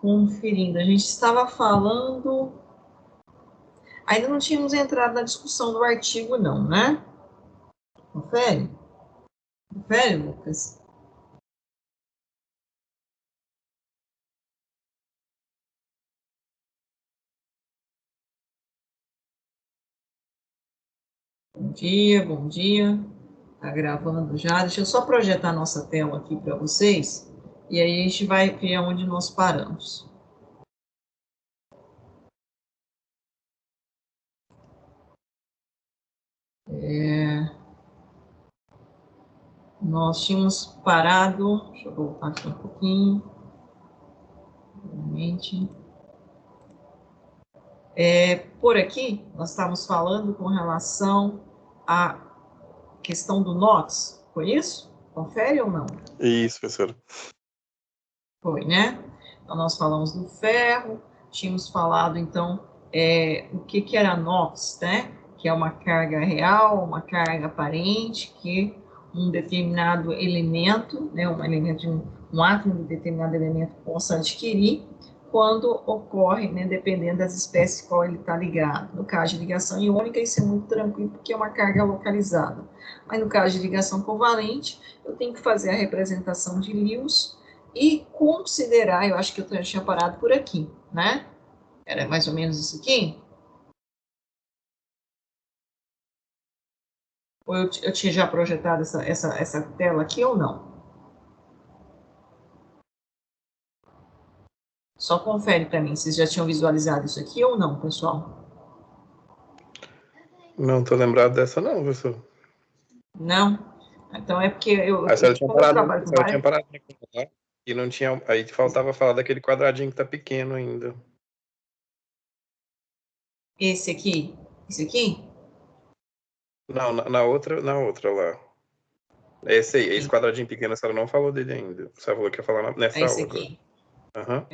conferindo. A gente estava falando... Ainda não tínhamos entrado na discussão do artigo, não, né? Confere? Confere, Lucas? Bom dia, bom dia. Tá gravando já. Deixa eu só projetar nossa tela aqui para vocês. E aí a gente vai ver onde nós paramos. Nós tínhamos parado... Deixa eu voltar aqui um pouquinho. Realmente. Por aqui, nós estávamos falando com relação à questão do NOx. Foi isso? Confere ou não? Isso, professora. Foi, né? Então, nós falamos do ferro, tínhamos falado, então, o que era NOx, né? Que é uma carga real, uma carga aparente, que um determinado elemento, né, um átomo de determinado elemento possa adquirir quando ocorre, né, dependendo das espécies qual ele está ligado. No caso de ligação iônica, isso é muito tranquilo, porque é uma carga localizada. Mas no caso de ligação covalente, eu tenho que fazer a representação de Lewis e considerar, eu acho que eu tinha parado por aqui, né? Era mais ou menos isso aqui? Ou eu tinha já projetado essa tela aqui ou não? Só confere para mim se vocês já tinham visualizado isso aqui ou não, pessoal. Não estou lembrado dessa não, professor. Não? Então é porque A senhora tinha parado, trabalho com várias... e não tinha, aí faltava falar daquele quadradinho que tá pequeno ainda. Esse aqui? Esse aqui? Não, na outra lá. Esse aí, esse quadradinho pequeno, a senhora não falou dele ainda. A senhora falou que ia falar nessa É esse aula. aqui. Uhum.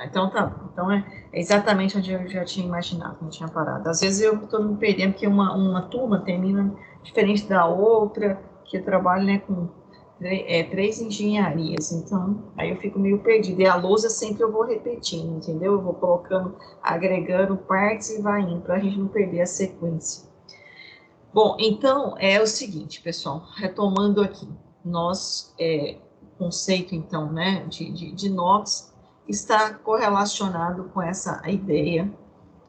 Então tá bom. Então é exatamente onde eu já tinha imaginado, não tinha parado. Às vezes eu estou me perdendo, porque uma turma termina diferente da outra, que eu trabalho, né, com 3 engenharias, então aí eu fico meio perdida. E a lousa sempre eu vou repetindo, entendeu? Eu vou colocando, agregando partes e vai indo, para a gente não perder a sequência. Bom, então é o seguinte, pessoal, retomando aqui, o conceito, então, né, de NOx está correlacionado com essa ideia,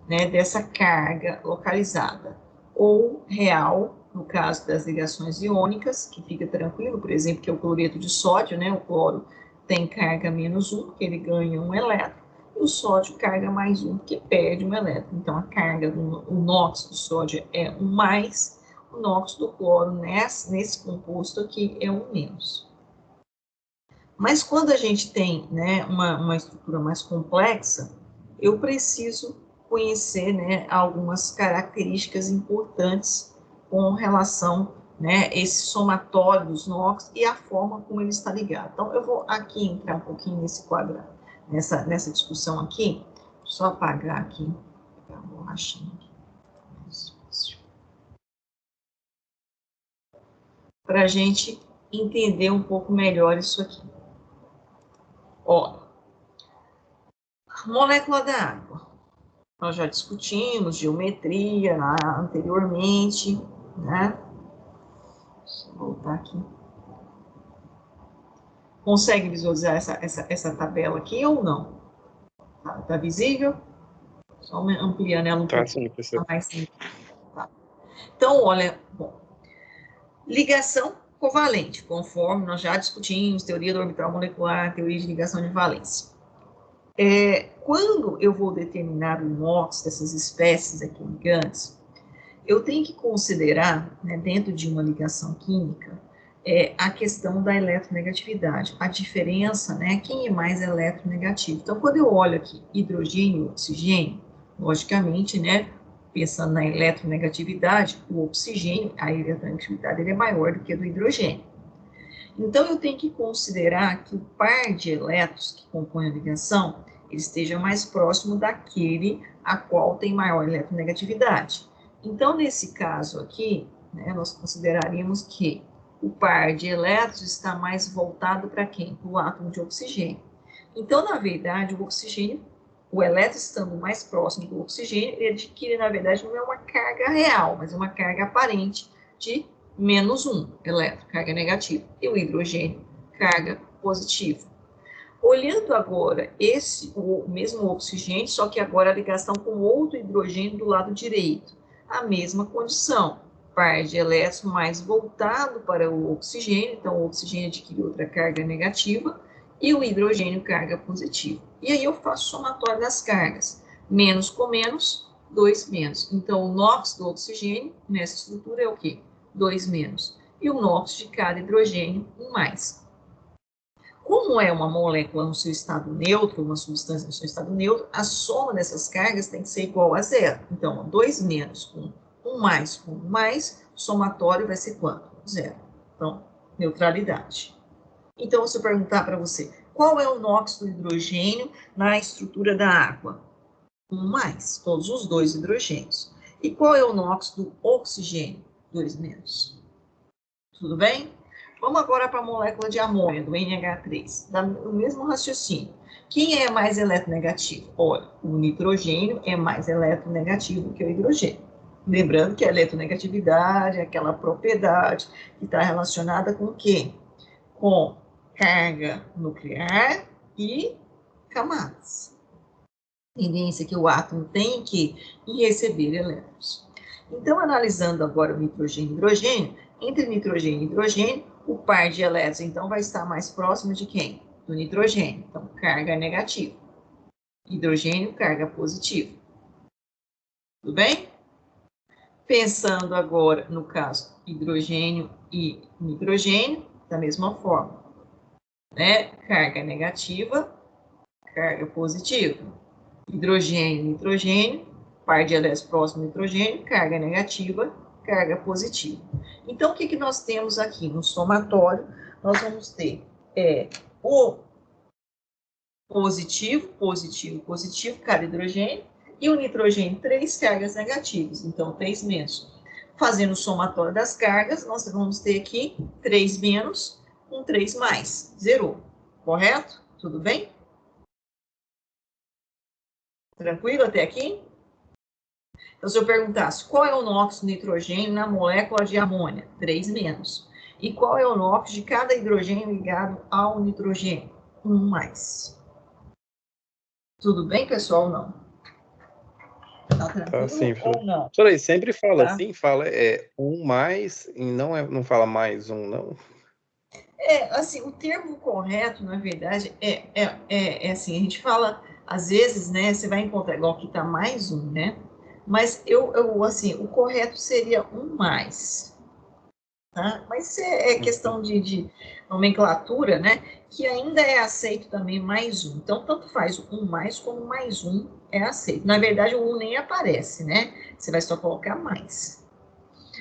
né, dessa carga localizada, ou real, no caso das ligações iônicas, que fica tranquilo, por exemplo, que é o cloreto de sódio, né, o cloro tem carga -1, porque ele ganha um elétron, e o sódio carga +1, porque perde um elétron. Então, a carga o NOx do sódio é um mais, o NOx do cloro nesse composto aqui é um menos. Mas quando a gente tem, né, uma estrutura mais complexa, eu preciso conhecer, né, algumas características importantes com relação, né, esse somatório dos NOx e a forma como ele está ligado. Então, eu vou aqui entrar um pouquinho nesse quadrado, nessa discussão aqui, só apagar aqui, pegar a borrachinha aqui, para a gente entender um pouco melhor isso aqui. Ó, molécula da água. Nós já discutimos geometria anteriormente, né? Deixa eu voltar aqui. Consegue visualizar essa tabela aqui ou não? Tá visível? Só ampliando ela um pouco. Sim, professor. Tá. Então, olha, bom. Ligação covalente, conforme nós já discutimos, teoria do orbital molecular, teoria de ligação de valência. Quando eu vou determinar o NOx dessas espécies aqui ligantes, eu tenho que considerar, né, dentro de uma ligação química, a questão da eletronegatividade, a diferença, né, quem é mais eletronegativo. Então, quando eu olho aqui hidrogênio e oxigênio, logicamente, né, pensando na eletronegatividade, o oxigênio, a eletronegatividade ele é maior do que a do hidrogênio. Então, eu tenho que considerar que o par de elétrons que compõe a ligação, ele esteja mais próximo daquele a qual tem maior eletronegatividade. Então, nesse caso aqui, né, nós consideraríamos que o par de elétrons está mais voltado para quem? Para o átomo de oxigênio. Então, na verdade, o oxigênio, o elétron estando mais próximo do oxigênio, ele adquire, na verdade, não é uma carga real, mas é uma carga aparente de -1 elétron, carga negativa, e o hidrogênio, carga positiva. Olhando agora o mesmo oxigênio, só que agora a ligação com outro hidrogênio do lado direito, a mesma condição, par de elétrons mais voltado para o oxigênio, então o oxigênio adquire outra carga negativa, e o hidrogênio carga positiva. E aí eu faço somatório das cargas. Menos com menos, 2 menos. Então, o NOx do oxigênio, nessa estrutura, é o quê? 2 menos. E o NOx de cada hidrogênio, 1 mais. Como é uma molécula no seu estado neutro, uma substância no seu estado neutro, a soma dessas cargas tem que ser igual a zero. Então, 2 menos com 1 mais com 1 mais, o somatório vai ser quanto? Zero. Então, neutralidade. Então, se eu perguntar para você, qual é o NOx do hidrogênio na estrutura da água? 1 mais, todos os 2 hidrogênios. E qual é o NOx do oxigênio? 2 menos. Tudo bem? Vamos agora para a molécula de amônia, do NH3, o mesmo raciocínio. Quem é mais eletronegativo? Olha, o nitrogênio é mais eletronegativo que o hidrogênio. Lembrando que a eletronegatividade é aquela propriedade que está relacionada com o quê? Com carga nuclear e camadas. Tendência que o átomo tem que receber elétrons. Então, analisando agora o nitrogênio e hidrogênio, entre nitrogênio e hidrogênio, o par de elétrons, então, vai estar mais próximo de quem? Do nitrogênio. Então, carga negativa. Hidrogênio, carga positiva. Tudo bem? Pensando agora, no caso, hidrogênio e nitrogênio, da mesma forma. Né? Carga negativa, carga positiva. Hidrogênio, nitrogênio, par de elétrons próximo ao nitrogênio, carga negativa, carga positiva. Então, o que nós temos aqui no somatório? Nós vamos ter o positivo, positivo, positivo, cada hidrogênio, e o nitrogênio, 3 cargas negativas, então 3 menos. Fazendo o somatório das cargas, nós vamos ter aqui 3 menos, com 3 mais, zerou. Correto? Tudo bem? Tranquilo até aqui? Então, se eu perguntasse qual é o NOx do nitrogênio na molécula de amônia? 3 menos. E qual é o NOx de cada hidrogênio ligado ao nitrogênio? 1 mais. Tudo bem, pessoal, ou não? Tá tranquilo Tá, sim, ou não? Professora, sempre fala Tá? assim, fala 1 mais, e não fala mais 1, não? Assim, o termo correto, na verdade, é assim, a gente fala, às vezes, né, você vai encontrar igual que tá mais 1, né? Mas assim, o correto seria 1 mais. Tá? Mas isso é questão de nomenclatura, né? Que ainda é aceito também mais 1. Então, tanto faz o 1 mais como mais 1 é aceito. Na verdade, o 1 nem aparece, né? Você vai só colocar mais.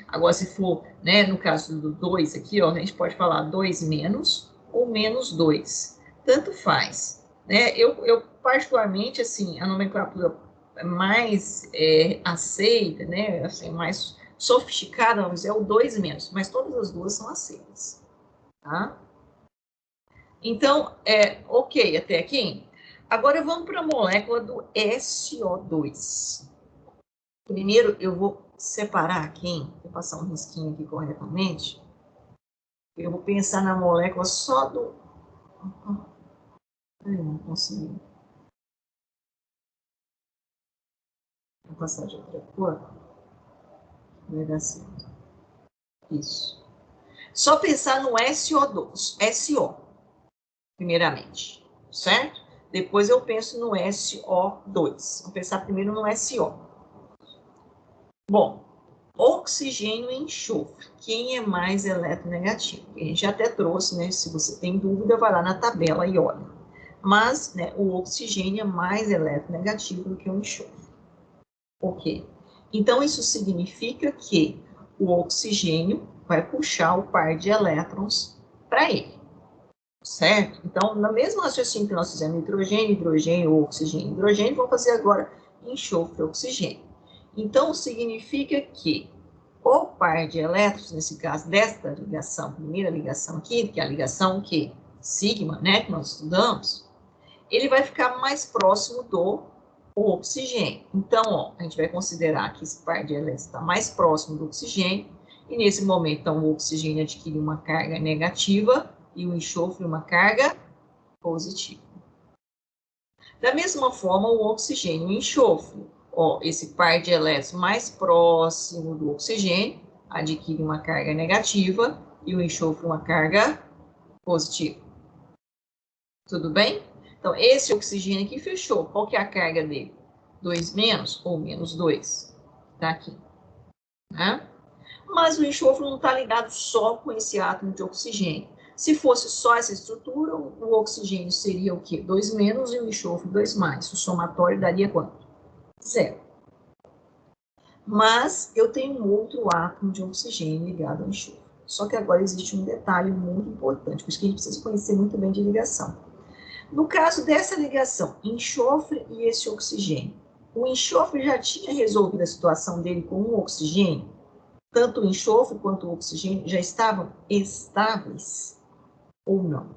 Agora, se for, né, no caso do 2 aqui, ó, a gente pode falar 2 menos ou menos 2. Tanto faz. Né? Eu particularmente, assim, a nomenclatura mais aceita, né? Assim, mais sofisticada, vamos dizer, é o 2 menos, mas todas as duas são aceitas. Tá? Então, ok até aqui? Agora vamos para a molécula do SO2. Primeiro, eu vou separar aqui, vou passar um risquinho aqui corretamente. Eu vou pensar na molécula só do... não consegui. Vou passar de outra cor. Vai dar certo. Isso. Só pensar no SO2, SO, primeiramente, certo? Depois eu penso no SO2. Vou pensar primeiro no SO. Bom, oxigênio e enxofre. Quem é mais eletronegativo? A gente até trouxe, né? Se você tem dúvida, vai lá na tabela e olha. Mas, né, o oxigênio é mais eletronegativo do que o enxofre. Ok. Então, isso significa que o oxigênio vai puxar o par de elétrons para ele. Certo? Então, na mesma raciocínio que nós fizemos nitrogênio, hidrogênio, oxigênio, hidrogênio, vamos fazer agora enxofre, oxigênio. Então, significa que o par de elétrons, nesse caso, desta ligação, primeira ligação aqui, que é a ligação que sigma, né, que nós estudamos, ele vai ficar mais próximo do oxigênio. Então, ó, a gente vai considerar que esse par de elétrons está mais próximo do oxigênio, e nesse momento, então, o oxigênio adquire uma carga negativa e o enxofre uma carga positiva. Da mesma forma, o oxigênio e o enxofre, ó, esse par de elétrons mais próximo do oxigênio adquire uma carga negativa e o enxofre uma carga positiva. Tudo bem? Então, esse oxigênio aqui fechou. Qual que é a carga dele? 2 menos ou menos 2? Tá aqui. Né? Mas o enxofre não está ligado só com esse átomo de oxigênio. Se fosse só essa estrutura, o oxigênio seria o quê? 2 menos e o enxofre 2 mais. O somatório daria quanto? 0. Mas eu tenho um outro átomo de oxigênio ligado ao enxofre. Só que agora existe um detalhe muito importante, por isso que a gente precisa conhecer muito bem de ligação. No caso dessa ligação, enxofre e esse oxigênio, o enxofre já tinha resolvido a situação dele com o oxigênio? Tanto o enxofre quanto o oxigênio já estavam estáveis ou não?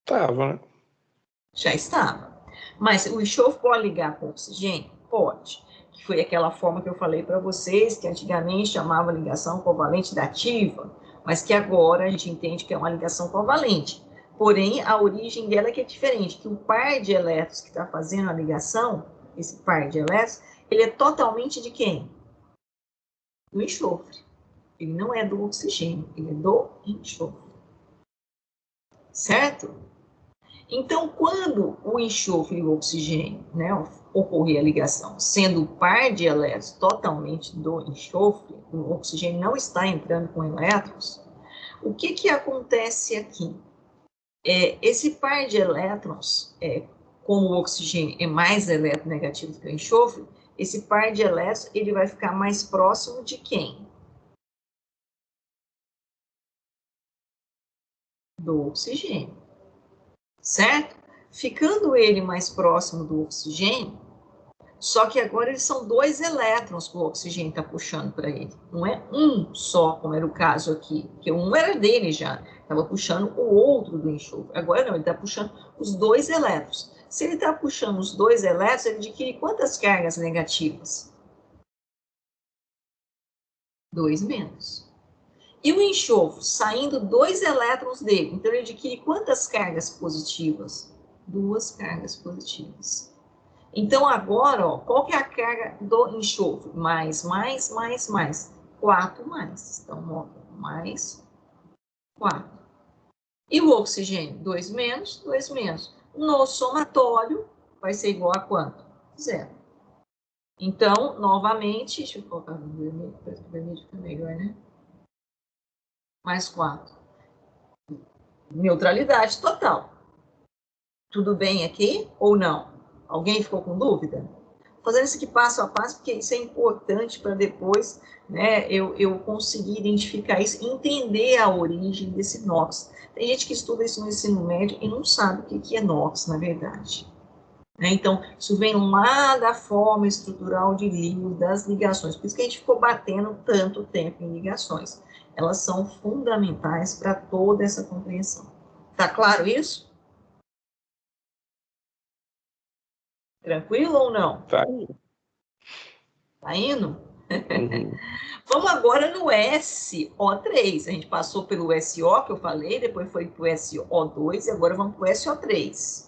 Tava, né? Já estava. Mas o enxofre pode ligar com o oxigênio? Pode. Que foi aquela forma que eu falei para vocês, que antigamente chamava ligação covalente dativa, mas que agora a gente entende que é uma ligação covalente. Porém, a origem dela é que é diferente, que o par de elétrons que está fazendo a ligação, esse par de elétrons, ele é totalmente de quem? Do enxofre. Ele não é do oxigênio, ele é do enxofre. Certo? Então, quando o enxofre e o oxigênio, né, ocorrer a ligação, sendo o par de elétrons totalmente do enxofre, o oxigênio não está entrando com elétrons, o que acontece aqui? Esse par de elétrons, como o oxigênio é mais eletronegativo do que o enxofre, esse par de elétrons ele vai ficar mais próximo de quem? Do oxigênio, certo? Ficando ele mais próximo do oxigênio, só que agora eles são 2 elétrons que o oxigênio está puxando para ele. Não é um só, como era o caso aqui, porque um era dele já, estava puxando o outro do enxofre. Agora não, ele está puxando os 2 elétrons. Se ele está puxando os 2 elétrons, ele adquire quantas cargas negativas? 2 menos. E o enxofre, saindo 2 elétrons dele, então ele adquire quantas cargas positivas? 2 cargas positivas. Então, agora, ó, qual que é a carga do enxofre? Mais. 4 mais. Então, ó, mais 4. E o oxigênio? 2 menos, 2 menos. No somatório, vai ser igual a quanto? 0. Então, novamente, deixa eu colocar no vermelho, parece que o vermelho fica melhor, né? Mais 4. Neutralidade total. Tudo bem aqui ou não? Alguém ficou com dúvida? Fazendo isso aqui passo a passo, porque isso é importante para depois, né, eu conseguir identificar isso, entender a origem desse NOx. Tem gente que estuda isso no ensino médio e não sabe o que é NOx, na verdade. Então, isso vem lá da forma estrutural de Lewis, das ligações. Por isso que a gente ficou batendo tanto tempo em ligações. Elas são fundamentais para toda essa compreensão. Tá claro isso? Tranquilo ou não? Tá aí. Tá indo? Uhum. Vamos agora no SO3. A gente passou pelo SO, que eu falei, depois foi para o SO2 e agora vamos para o SO3.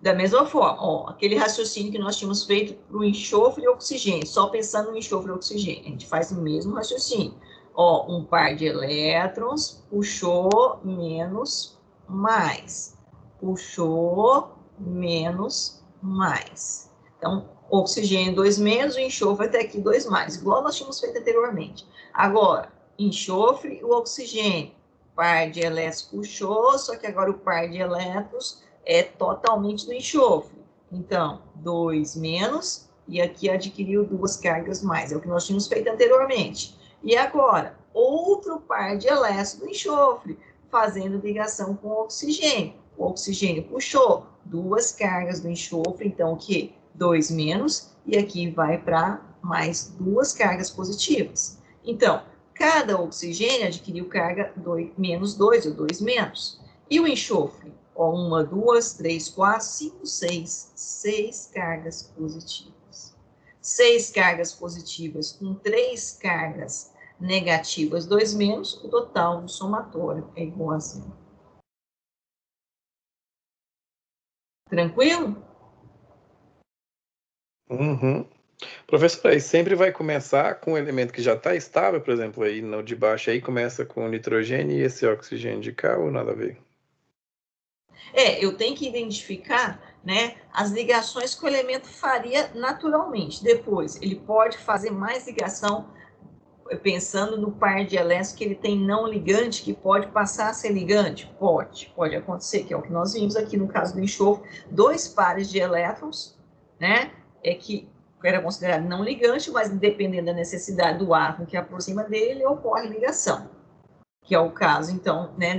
Da mesma forma, ó, aquele raciocínio que nós tínhamos feito para o enxofre e oxigênio, só pensando no enxofre e oxigênio. A gente faz o mesmo raciocínio. Ó, um par de elétrons puxou menos mais. Puxou menos mais. Então, oxigênio 2 menos, o enxofre até aqui 2 mais, igual nós tínhamos feito anteriormente. Agora, enxofre e o oxigênio. Par de elétrons puxou, só que agora o par de elétrons é totalmente do enxofre. Então, 2 menos, e aqui adquiriu 2 cargas mais. É o que nós tínhamos feito anteriormente. E agora, outro par de elétrons do enxofre, fazendo ligação com o oxigênio. O oxigênio puxou 2 cargas do enxofre, então o quê? 2 menos, e aqui vai para mais 2 cargas positivas. Então, Cada oxigênio adquiriu carga menos 2 ou 2 menos. E o enxofre? Ó, 1, 2, 3, 4, 5, 6. 6 cargas positivas. 6 cargas positivas com 3 cargas negativas, 2 menos, o total do somatório é igual a 0. Tranquilo? Uhum. Professor, aí sempre vai começar com um elemento que já está estável, por exemplo, aí no de baixo aí começa com o nitrogênio e esse oxigênio de cá, ou nada a ver? Eu tenho que identificar, né, as ligações que o elemento faria naturalmente. Depois, ele pode fazer mais ligação pensando no par de elétrons que ele tem não ligante, que pode passar a ser ligante? Pode acontecer, que é o que nós vimos aqui no caso do enxofre, 2 pares de elétrons, né, que era considerado não ligante, mas dependendo da necessidade do átomo que aproxima dele, ocorre ligação, que é o caso, então, né,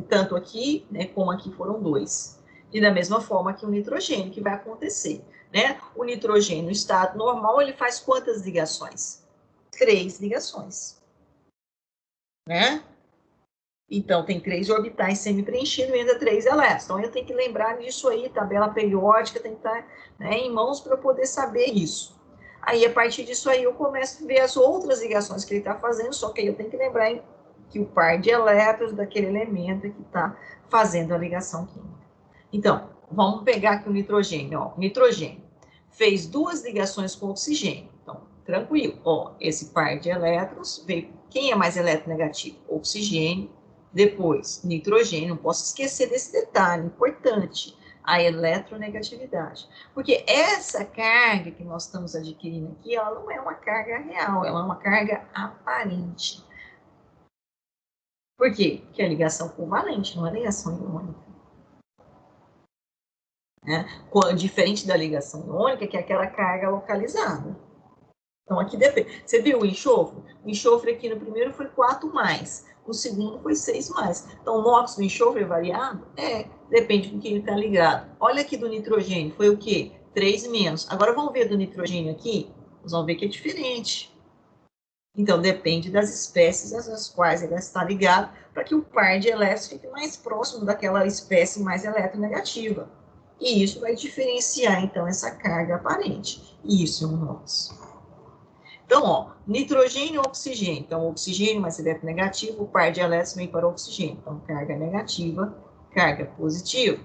tanto aqui, né, como aqui foram 2. E da mesma forma que o nitrogênio, que vai acontecer, né? O nitrogênio, no estado normal, ele faz quantas ligações? 3 ligações, né? Então, tem 3 orbitais semi-preenchidos e ainda 3 elétrons. Então, eu tenho que lembrar disso aí, tabela periódica tem que estar, né, em mãos para eu poder saber isso. Aí, a partir disso aí, eu começo a ver as outras ligações que ele está fazendo, só que aí eu tenho que lembrar que o par de elétrons daquele elemento é que está fazendo a ligação química. Então, vamos pegar aqui o nitrogênio. Ó, nitrogênio fez 2 ligações com oxigênio. Então, tranquilo. Ó, esse par de elétrons veio. Quem é mais eletronegativo? Oxigênio. Depois, nitrogênio. Não posso esquecer desse detalhe importante. A eletronegatividade. Porque essa carga que nós estamos adquirindo aqui, ela não é uma carga real, ela é uma carga aparente. Por quê? Porque é ligação covalente, não é ligação iônica. Né? Diferente da ligação iônica, que é aquela carga localizada. Então, aqui depende. Você viu o enxofre? O enxofre aqui no primeiro foi 4 mais, no segundo foi 6 mais. Então, o NOx do enxofre é variado? Depende com quem ele está ligado. Olha aqui do nitrogênio, foi o quê? 3 menos. Agora, vamos ver do nitrogênio aqui? Nós vamos ver que é diferente. Então, depende das espécies às quais ele está ligado, para que o par de elétrons fique mais próximo daquela espécie mais eletronegativa. E isso vai diferenciar, então, essa carga aparente. E isso é um NOx. Então, ó, nitrogênio e oxigênio. Então, oxigênio mais eletronegativo, o par de elétrons vem para o oxigênio. Então, carga negativa, carga positiva.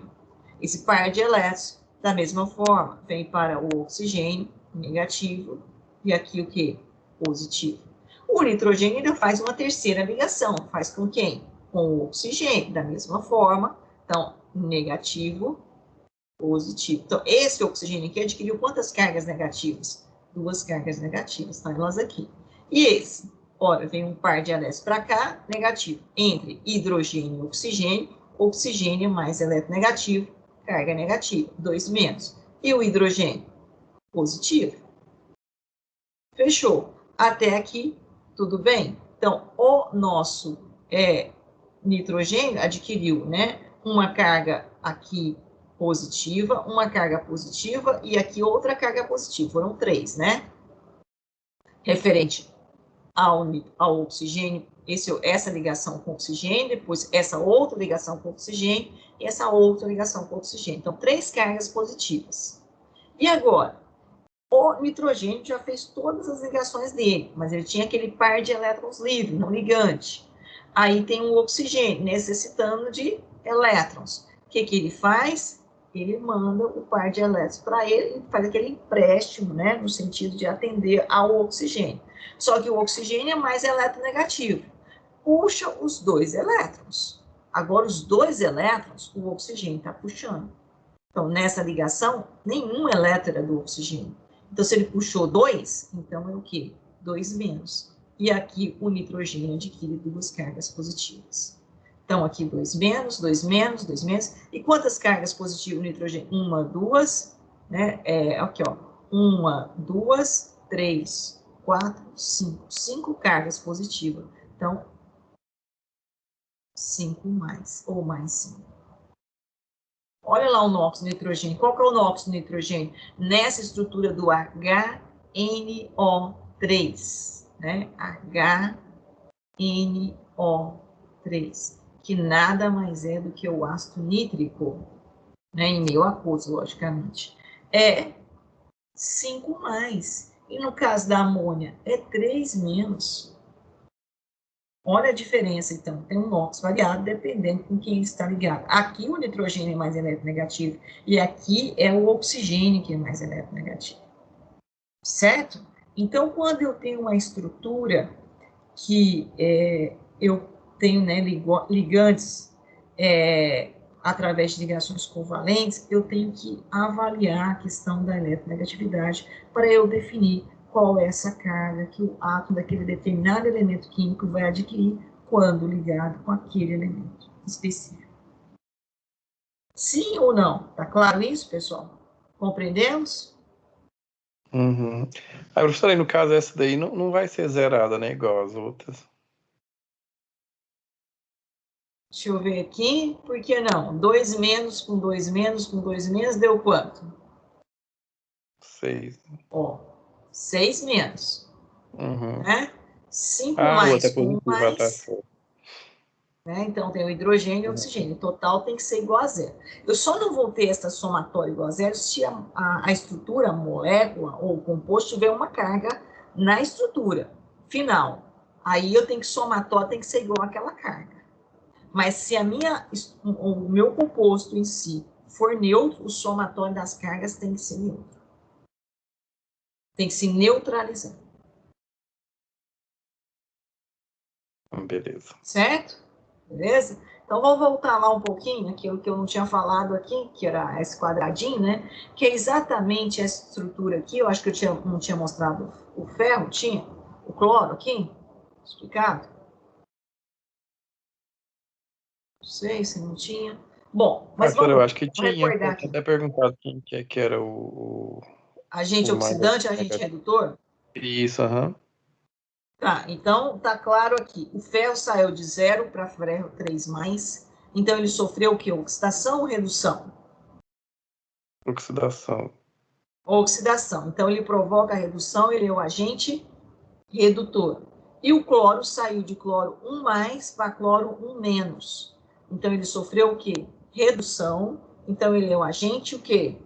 Esse par de elétrons, da mesma forma, vem para o oxigênio, negativo, e aqui o quê? Positivo. O nitrogênio ainda faz uma terceira ligação. Faz com quem? Com o oxigênio, da mesma forma. Então, negativo, positivo. Então, esse oxigênio aqui adquiriu quantas cargas negativas? 2 cargas negativas, tá? Elas aqui. E esse? Ora, vem um par de elétrons para cá, negativo. Entre hidrogênio e oxigênio, oxigênio mais eletronegativo, carga negativa, 2 menos. E o hidrogênio? Positivo. Fechou. Até aqui, tudo bem? Então, o nosso nitrogênio adquiriu, né, uma carga aqui positiva, uma carga positiva e aqui outra carga positiva. Foram 3, né? Referente ao oxigênio, essa ligação com oxigênio, depois essa outra ligação com oxigênio e essa outra ligação com oxigênio. Então, 3 cargas positivas. E agora? O nitrogênio já fez todas as ligações dele, mas ele tinha aquele par de elétrons livre, não ligante. Aí tem o oxigênio, necessitando de elétrons. O que ele faz? Ele manda o par de elétrons para ele, faz aquele empréstimo, né, no sentido de atender ao oxigênio. Só que o oxigênio é mais eletronegativo. Puxa os 2 elétrons. Agora, os 2 elétrons, o oxigênio está puxando. Então, nessa ligação, nenhum elétron era do oxigênio. Então, se ele puxou 2, então é o quê? 2 menos. E aqui o nitrogênio adquire 2 cargas positivas. Então, aqui 2 menos, 2 menos, 2 menos. E quantas cargas positivas o nitrogênio? 1, 2, né? Aqui, ó. 1, 2, 3, 4, 5. 5 cargas positivas. Então, 5 mais, ou mais 5. Olha lá o NOx do nitrogênio. Qual que é o NOx do nitrogênio? Nessa estrutura do HNO3, né? NO3, que nada mais é do que o ácido nítrico, né, em meio aquoso, logicamente. É 5 mais. E no caso da amônia, é 3 menos. Olha a diferença, então. Tem um NOx variado dependendo com quem ele está ligado. Aqui o nitrogênio é mais eletronegativo e aqui é o oxigênio que é mais eletronegativo. Certo? Então, quando eu tenho uma estrutura que eu tenho, né, ligantes através de ligações covalentes, eu tenho que avaliar a questão da eletronegatividade para eu definir qual é essa carga que o átomo daquele determinado elemento químico vai adquirir quando ligado com aquele elemento específico. Sim ou não? Tá claro isso, pessoal? Compreendemos? Uhum. Professor, aí no caso essa daí não vai ser zerada, né? Igual as outras. Deixa eu ver aqui, por que não? 2 menos com 2 menos com 2 menos deu quanto? 6. Ó, 6 menos, Uhum. né? 5 O outro mais é com 1 positivo, tá mais, certo. né? Então tem o hidrogênio e o Uhum. oxigênio. O total tem que ser igual a zero. Eu só não vou ter essa somatória igual a zero se a estrutura, a molécula ou o composto tiver uma carga na estrutura final. Aí eu tenho que somatória tem que ser igual àquela carga. Mas se o meu composto em si for neutro, o somatório das cargas tem que ser neutro. Tem que se neutralizar. Beleza. Certo? Beleza? Então, vou voltar lá um pouquinho, aquilo que eu não tinha falado aqui, que era esse quadradinho, né? Que é exatamente essa estrutura aqui. Eu acho que não tinha mostrado o ferro, tinha? O cloro aqui? Explicado? Não sei se não tinha. Bom, mas Professor, vamos eu lá. acho que Vamos tinha. recordar Eu tinha aqui. até perguntado quem que era o Agente mais oxidante, agente negativo. redutor? Isso, aham. Tá, então tá claro aqui. O ferro saiu de 0 para ferro 3+, então ele sofreu o que? Oxidação ou redução? Oxidação. Oxidação. Então ele provoca a redução, ele é o agente redutor. E o cloro saiu de cloro 1+ para cloro 1-. Então ele sofreu o quê? Redução. Então ele é o agente o quê?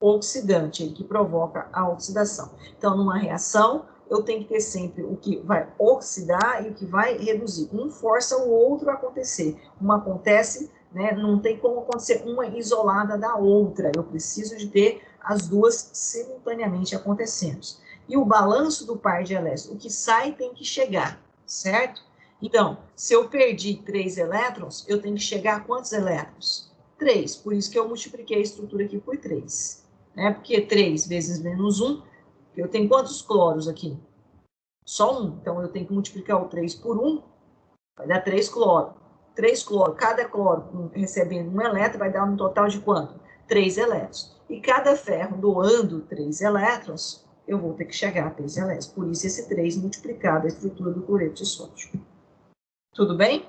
Oxidante, ele que provoca a oxidação. Então, numa reação, eu tenho que ter sempre o que vai oxidar e o que vai reduzir. Um força o outro a acontecer. Uma acontece, né, não tem como acontecer uma isolada da outra. Eu preciso de ter as duas simultaneamente acontecendo. E o balanço do par de elétrons, o que sai tem que chegar, certo? Então, se eu perdi 3 elétrons, eu tenho que chegar a quantos elétrons? 3. Por isso que eu multipliquei a estrutura aqui por 3. Né? Porque 3 vezes menos 1, eu tenho quantos cloros aqui? Só 1. Então, eu tenho que multiplicar o 3 por 1, vai dar 3 cloro. 3 cloro, cada cloro recebendo 1 elétron vai dar um total de quanto? 3 elétrons. E cada ferro doando 3 elétrons, eu vou ter que chegar a 3 elétrons. Por isso, esse 3 multiplicado a estrutura do cloreto de sódio. Tudo bem?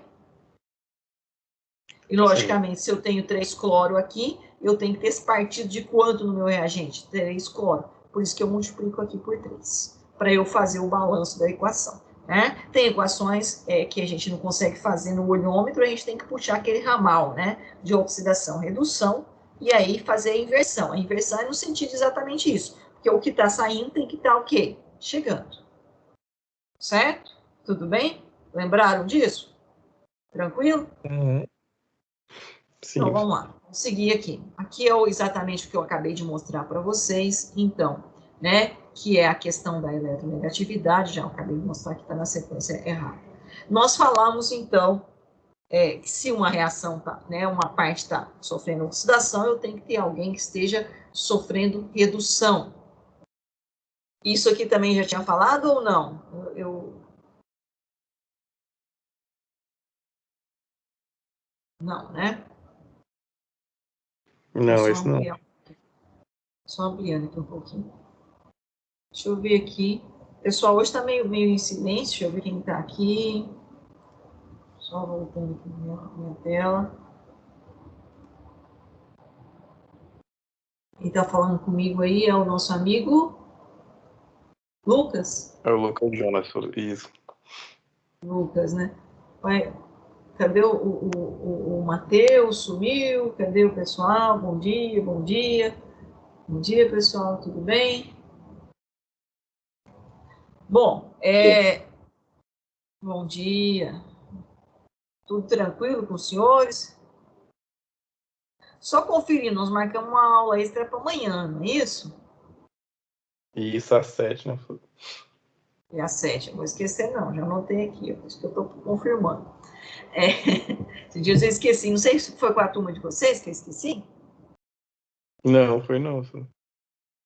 E, Sim. logicamente, se eu tenho 3 cloro aqui, eu tenho que ter esse partido de quanto no meu reagente? 3 cloro. Por isso que eu multiplico aqui por 3, para eu fazer o balanço da equação. Né? Tem equações que a gente não consegue fazer no olhômetro, a gente tem que puxar aquele ramal, né, de oxidação, redução, e aí fazer a inversão. A inversão é no sentido exatamente isso, porque o que está saindo tem que estar o quê? Chegando. Certo? Tudo bem? Lembraram disso? Tranquilo? Uhum. Então, Sim. vamos lá. Vamos seguir aqui. Aqui é exatamente o que eu acabei de mostrar para vocês. Então, né, que é a questão da eletronegatividade, já acabei de mostrar que está na sequência errada. Nós falamos, então, que se uma reação tá, né, uma parte está sofrendo oxidação, eu tenho que ter alguém que esteja sofrendo redução. Isso aqui também já tinha falado ou não? Não, né? Vou Não, só esse não. ampliar. Só ampliando aqui um pouquinho. Deixa eu ver aqui. O pessoal hoje está meio em silêncio. Deixa eu ver quem está aqui. Só voltando aqui na minha tela. Quem está falando comigo aí é o nosso amigo Lucas. É o Lucas Jonas, isso. Lucas, né? Vai, cadê o Matheus? Sumiu? Cadê o pessoal? Bom dia, bom dia. Bom dia, pessoal, tudo bem? Bom, bom dia. Tudo tranquilo com os senhores? Só conferir, nós marcamos uma aula extra para amanhã, não é isso? E isso às 7, né? E às 7, não vou esquecer não, já anotei aqui, por isso que eu estou confirmando. Esse dia eu esqueci, não sei se foi com a turma de vocês que eu esqueci. Não, foi não.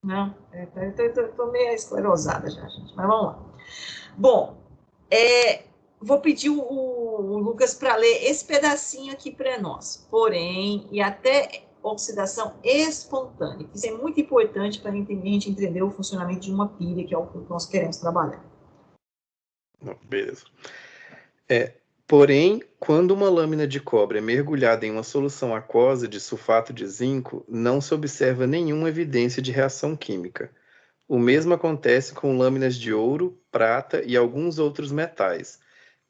Não, estou meio esclerosada já, gente, mas vamos lá. Bom, vou pedir o Lucas para ler esse pedacinho aqui para nós. Porém, e até oxidação espontânea. Isso é muito importante para a gente entender o funcionamento de uma pilha, que é o que nós queremos trabalhar. Não, beleza. Porém, quando uma lâmina de cobre é mergulhada em uma solução aquosa de sulfato de zinco, não se observa nenhuma evidência de reação química. O mesmo acontece com lâminas de ouro, prata e alguns outros metais.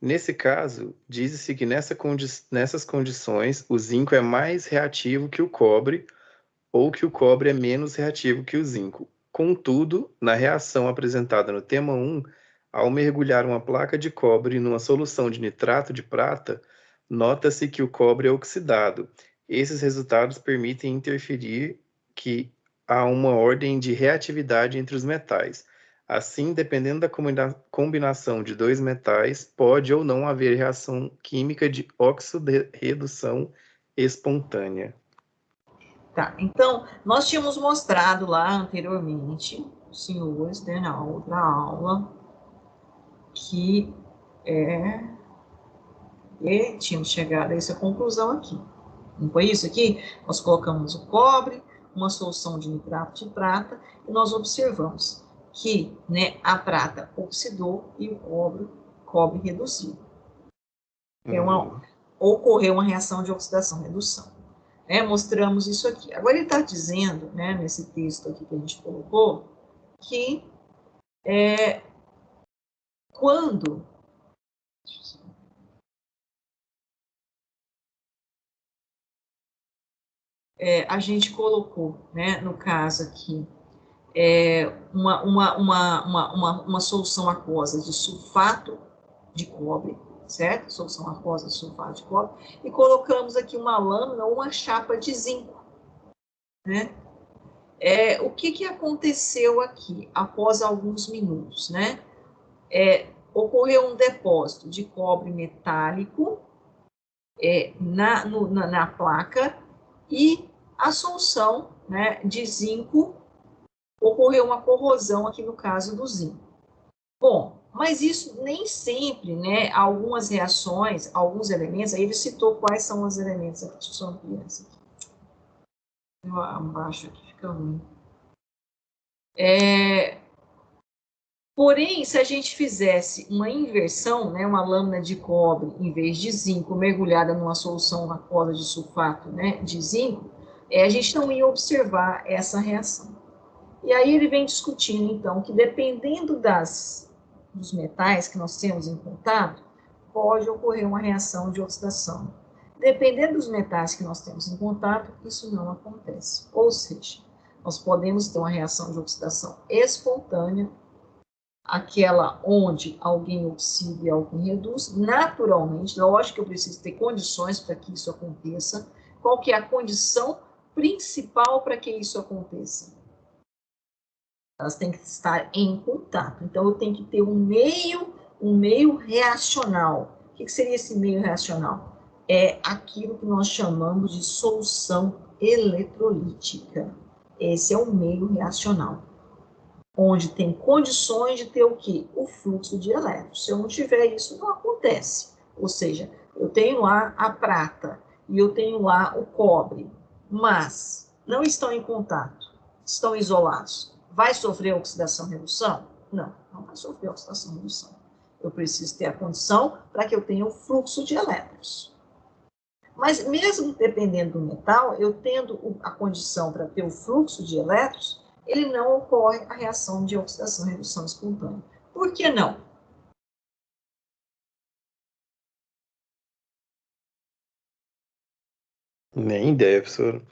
Nesse caso, diz-se que nessas condições o zinco é mais reativo que o cobre ou que o cobre é menos reativo que o zinco. Contudo, na reação apresentada no tema 1, ao mergulhar uma placa de cobre numa solução de nitrato de prata, nota-se que o cobre é oxidado. Esses resultados permitem interferir que há uma ordem de reatividade entre os metais. Assim, dependendo da combinação de dois metais, pode ou não haver reação química de oxirredução espontânea. Tá, então, nós tínhamos mostrado lá anteriormente, senhores, né, na outra aula, que tínhamos chegado a essa conclusão aqui. Não foi isso aqui? Nós colocamos o cobre, uma solução de nitrato de prata, e nós observamos que, né, a prata oxidou e o cobre reduziu. Ocorreu uma reação de oxidação-redução. Mostramos isso aqui. Agora ele está dizendo, né, nesse texto aqui que a gente colocou, que quando a gente colocou, né, no caso aqui, uma solução aquosa de sulfato de cobre, certo? Solução aquosa de sulfato de cobre, e colocamos aqui uma lâmina ou uma chapa de zinco, né? O que aconteceu aqui após alguns minutos, né? Ocorreu um depósito de cobre metálico na placa e a solução, né, de zinco, ocorreu uma corrosão aqui no caso do zinco. Bom, mas isso nem sempre, né? Algumas reações, alguns elementos, aí ele citou quais são os elementos aqui, deixa eu só ampliar isso aqui. Abaixo aqui fica ruim. Porém, se a gente fizesse uma inversão, né, uma lâmina de cobre em vez de zinco mergulhada numa solução aquosa de sulfato, né, de zinco, a gente não ia observar essa reação. E aí ele vem discutindo, então, que dependendo dos metais que nós temos em contato, pode ocorrer uma reação de oxidação. Dependendo dos metais que nós temos em contato, isso não acontece. Ou seja, nós podemos ter uma reação de oxidação espontânea, aquela onde alguém oxida e alguém reduz, naturalmente. Lógico que eu preciso ter condições para que isso aconteça. Qual que é a condição principal para que isso aconteça? Elas têm que estar em contato. Então, eu tenho que ter um meio reacional. O que seria esse meio reacional? É aquilo que nós chamamos de solução eletrolítica. Esse é o meio reacional, onde tem condições de ter o quê? O fluxo de elétrons. Se eu não tiver isso, não acontece. Ou seja, eu tenho lá a prata e eu tenho lá o cobre, mas não estão em contato, estão isolados. Vai sofrer oxidação-redução? Não, não vai sofrer oxidação-redução. Eu preciso ter a condição para que eu tenha o fluxo de elétrons. Mas mesmo dependendo do metal, eu tendo a condição para ter o fluxo de elétrons, ele não ocorre a reação de oxidação-redução espontânea. Por que não? Nem ideia, professor.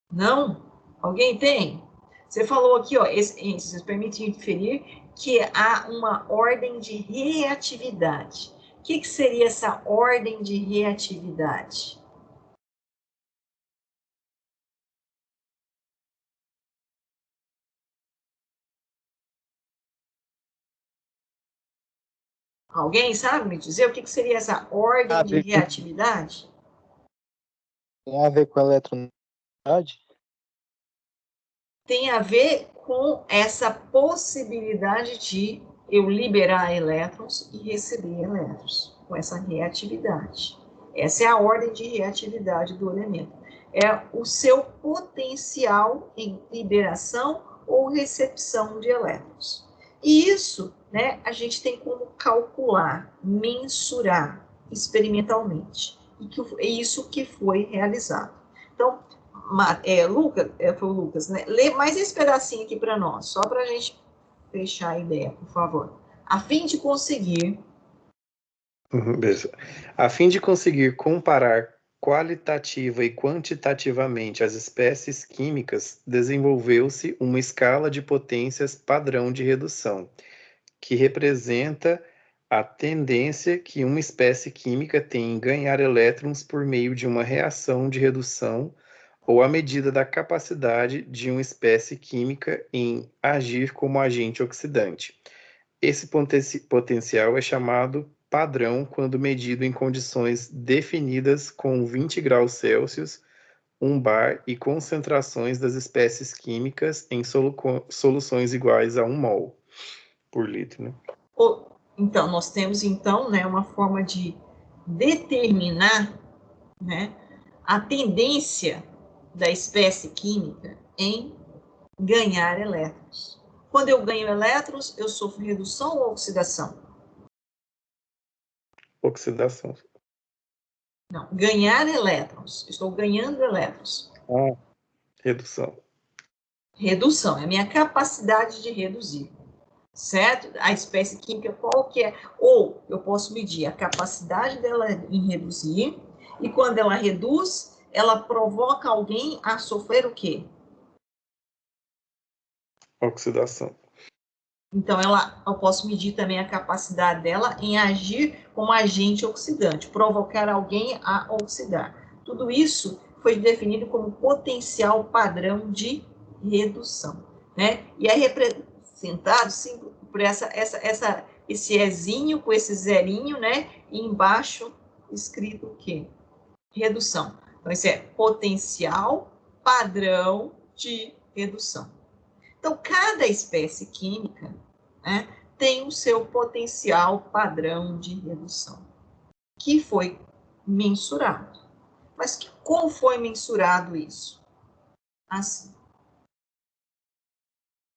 Não? Alguém tem? Você falou aqui, ó, esses índices permitem inferir que há uma ordem de reatividade. O que seria essa ordem de reatividade? Alguém sabe me dizer o que seria essa ordem de reatividade? Tem a ver com a eletronegatividade? Tem a ver com essa possibilidade de eu liberar elétrons e receber elétrons, com essa reatividade. Essa é a ordem de reatividade do elemento. É o seu potencial em liberação ou recepção de elétrons. E isso, né, a gente tem como calcular, mensurar experimentalmente. E é isso que foi realizado. Então, Lucas, foi o Lucas, né? Lê mais esse pedacinho aqui para nós, só para a gente fechar a ideia, por favor. A fim de conseguir. A fim de conseguir comparar qualitativa e quantitativamente as espécies químicas, desenvolveu-se uma escala de potências padrão de redução, que representa a tendência que uma espécie química tem em ganhar elétrons por meio de uma reação de redução ou a medida da capacidade de uma espécie química em agir como agente oxidante. Esse potencial é chamado padrão quando medido em condições definidas com 20 graus Celsius, 1 bar e concentrações das espécies químicas em soluções iguais a 1 mol por litro, né? Então, nós temos, então, né, uma forma de determinar, né, a tendência da espécie química em ganhar elétrons. Quando eu ganho elétrons, eu sofro redução ou oxidação? Oxidação. Não, ganhar elétrons. Estou ganhando elétrons. Redução. Redução, é a minha capacidade de reduzir. Certo? A espécie química qual que é? Ou eu posso medir a capacidade dela em reduzir, e quando ela reduz, ela provoca alguém a sofrer o quê? Oxidação. Então, eu posso medir também a capacidade dela em agir como agente oxidante, provocar alguém a oxidar. Tudo isso foi definido como potencial padrão de redução, né? E é representado, sim, por esse Ezinho com esse zerinho, né? E embaixo escrito o quê? Redução. Então, esse é potencial padrão de redução. Então, cada espécie química, né, tem o seu potencial padrão de redução, que foi mensurado. Mas como foi mensurado isso? Assim.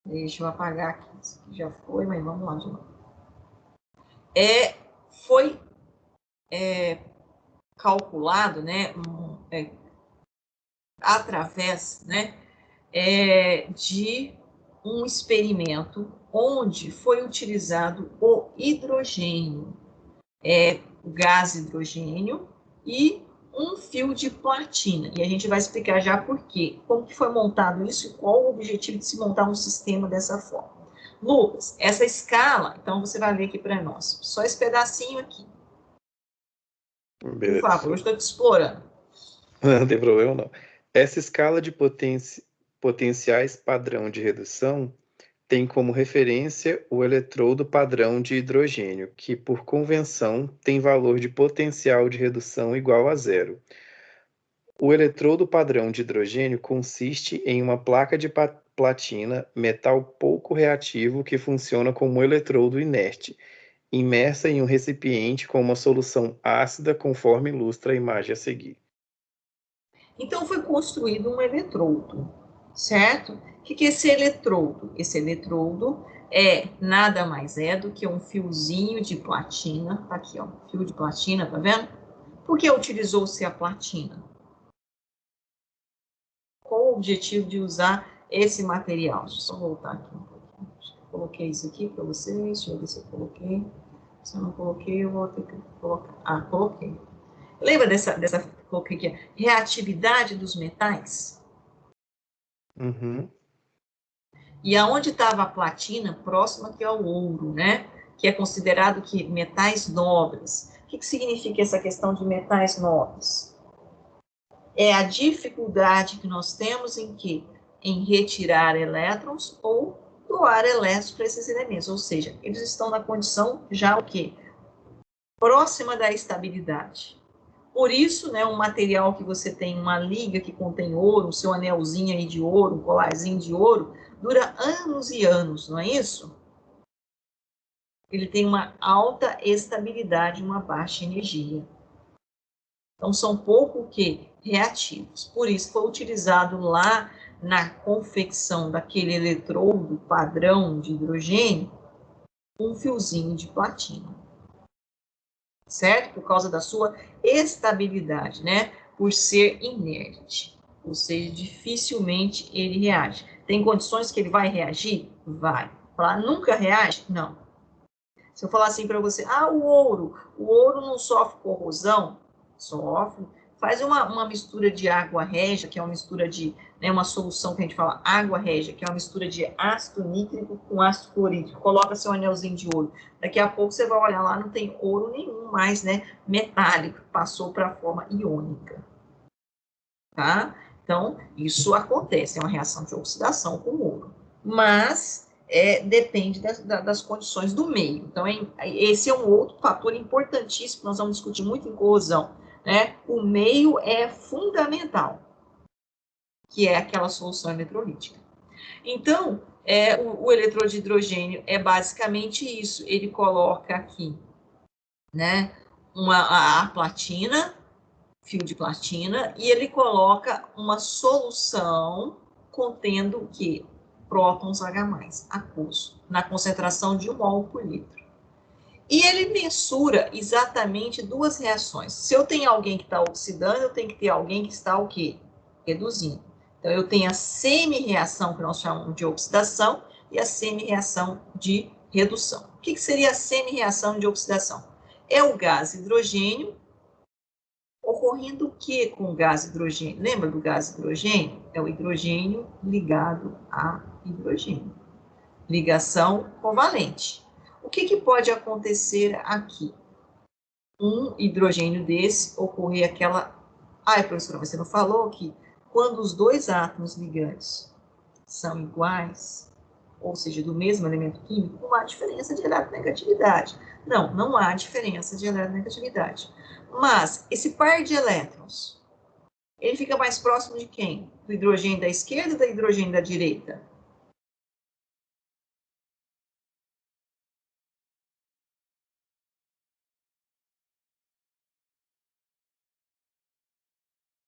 Deixa eu apagar aqui. Isso aqui já foi, mas vamos lá de novo. Foi calculado, né, através, né, de um experimento onde foi utilizado o hidrogênio, o gás hidrogênio e um fio de platina. E a gente vai explicar já por quê, como que foi montado isso e qual o objetivo de se montar um sistema dessa forma. Lucas, essa escala, então você vai ler aqui para nós, só esse pedacinho aqui. Beleza. Por favor, eu estou te explorando. Não tem problema não. Essa escala de potenciais padrão de redução tem como referência o eletrodo padrão de hidrogênio, que, por convenção, tem valor de potencial de redução igual a zero. O eletrodo padrão de hidrogênio consiste em uma placa de platina, metal pouco reativo que funciona como eletrodo inerte, imersa em um recipiente com uma solução ácida, conforme ilustra a imagem a seguir. Então, foi construído um eletrodo, certo? O que é esse eletrodo? Esse eletrodo nada mais do que um fiozinho de platina, tá aqui, ó, fio de platina, tá vendo? Por que utilizou-se a platina? Qual o objetivo de usar esse material? Deixa eu só voltar aqui um pouquinho. Coloquei isso aqui para vocês, deixa eu ver se eu coloquei. Se eu não coloquei, eu vou ter que colocar. Coloquei. Lembra coloquei aqui, reatividade dos metais? Uhum. E aonde estava a platina? Próxima aqui ao ouro, né? Que é considerado que metais nobres. O que significa essa questão de metais nobres? É a dificuldade que nós temos em quê? Em retirar elétrons ou doar elétrons para esses elementos. Ou seja, eles estão na condição já o quê? Próxima da estabilidade. Por isso, né, um material que você tem uma liga que contém ouro, o seu anelzinho aí de ouro, um colarzinho de ouro, dura anos e anos, não é isso? Ele tem uma alta estabilidade, uma baixa energia. Então, são pouco que reativos. Por isso, foi utilizado lá na confecção daquele eletrodo padrão de hidrogênio, um fiozinho de platina. Certo? Por causa da sua estabilidade, né? Por ser inerte. Ou seja, dificilmente ele reage. Tem condições que ele vai reagir? Vai. Falar, nunca reage? Não. Se eu falar assim para você, o ouro não sofre corrosão? Sofre. Faz uma mistura de água régia, que é uma mistura de, né, uma solução que a gente fala água régia, que é uma mistura de ácido nítrico com ácido clorídrico. Coloca seu anelzinho de ouro. Daqui a pouco você vai olhar lá, não tem ouro nenhum mais, né, metálico, passou para a forma iônica. Tá? Então, isso acontece, é uma reação de oxidação com o ouro. Mas depende das condições do meio. Então, esse é um outro fator importantíssimo que nós vamos discutir muito em corrosão. Né? O meio é fundamental, que é aquela solução eletrolítica. Então, o eletrodo de hidrogênio é basicamente isso. Ele coloca aqui, né, a platina, fio de platina, e ele coloca uma solução contendo o quê? Prótons H+, aquoso, na concentração de 1 mol por litro. E ele mensura exatamente duas reações. Se eu tenho alguém que está oxidando, eu tenho que ter alguém que está o quê? Reduzindo. Então, eu tenho a semi-reação, que nós chamamos de oxidação, e a semi-reação de redução. O que seria a semi-reação de oxidação? É o gás hidrogênio ocorrendo o que com o gás hidrogênio? Lembra do gás hidrogênio? É o hidrogênio ligado a hidrogênio. Ligação covalente. O que pode acontecer aqui? Um hidrogênio desse ocorrer aquela... professora, você não falou que quando os dois átomos ligantes são iguais, ou seja, do mesmo elemento químico, não há diferença de eletronegatividade. Não, não há diferença de eletronegatividade. Mas esse par de elétrons, ele fica mais próximo de quem? Do hidrogênio da esquerda ou do hidrogênio da direita?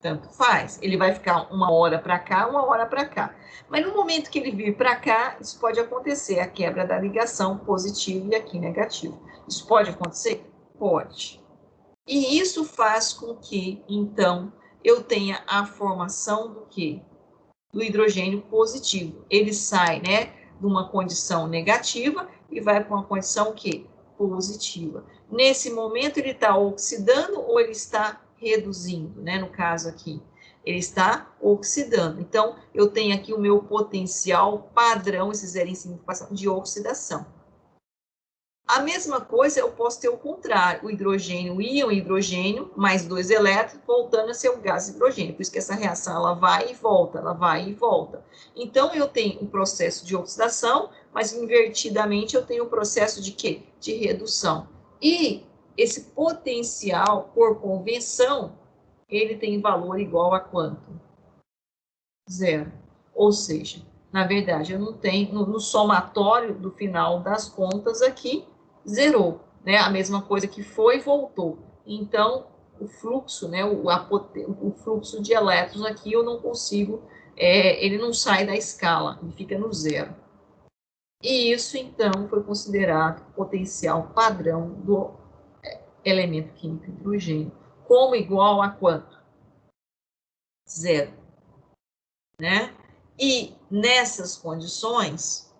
Tanto faz. Ele vai ficar uma hora para cá, uma hora para cá. Mas no momento que ele vir para cá, isso pode acontecer, a quebra da ligação positivo e aqui negativo. Isso pode acontecer? Pode. E isso faz com que, então, eu tenha a formação do quê? Do hidrogênio positivo. Ele sai, né, de uma condição negativa e vai para uma condição o quê? Positiva. Nesse momento, ele está oxidando ou ele está reduzindo, né? No caso aqui, ele está oxidando. Então, eu tenho aqui o meu potencial padrão, esse zero de oxidação. A mesma coisa eu posso ter o contrário, o hidrogênio íon hidrogênio, mais 2 elétrons, voltando a ser o gás hidrogênio. Por isso que essa reação ela vai e volta, ela vai e volta. Então, eu tenho um processo de oxidação, mas invertidamente eu tenho um processo de quê? De redução. E esse potencial por convenção, ele tem valor igual a quanto? Zero. Ou seja, na verdade, eu não tenho, no somatório do final das contas aqui, zerou, né? A mesma coisa que foi, voltou. Então, o fluxo, né? O fluxo de elétrons aqui eu não consigo, ele não sai da escala, ele fica no zero. E isso, então, foi considerado potencial padrão do elemento químico hidrogênio, como igual a quanto? Zero, né? E nessas condições,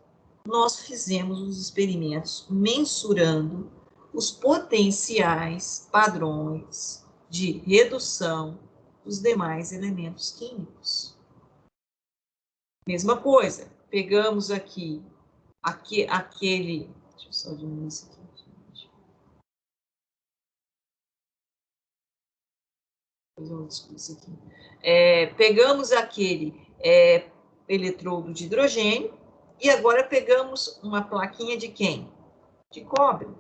nós fizemos os experimentos mensurando os potenciais padrões de redução dos demais elementos químicos. Mesma coisa, pegamos aqui, aquele... Deixa eu só diminuir isso aqui. Pegamos aquele eletrodo de hidrogênio e agora pegamos uma plaquinha de quem? De cobre.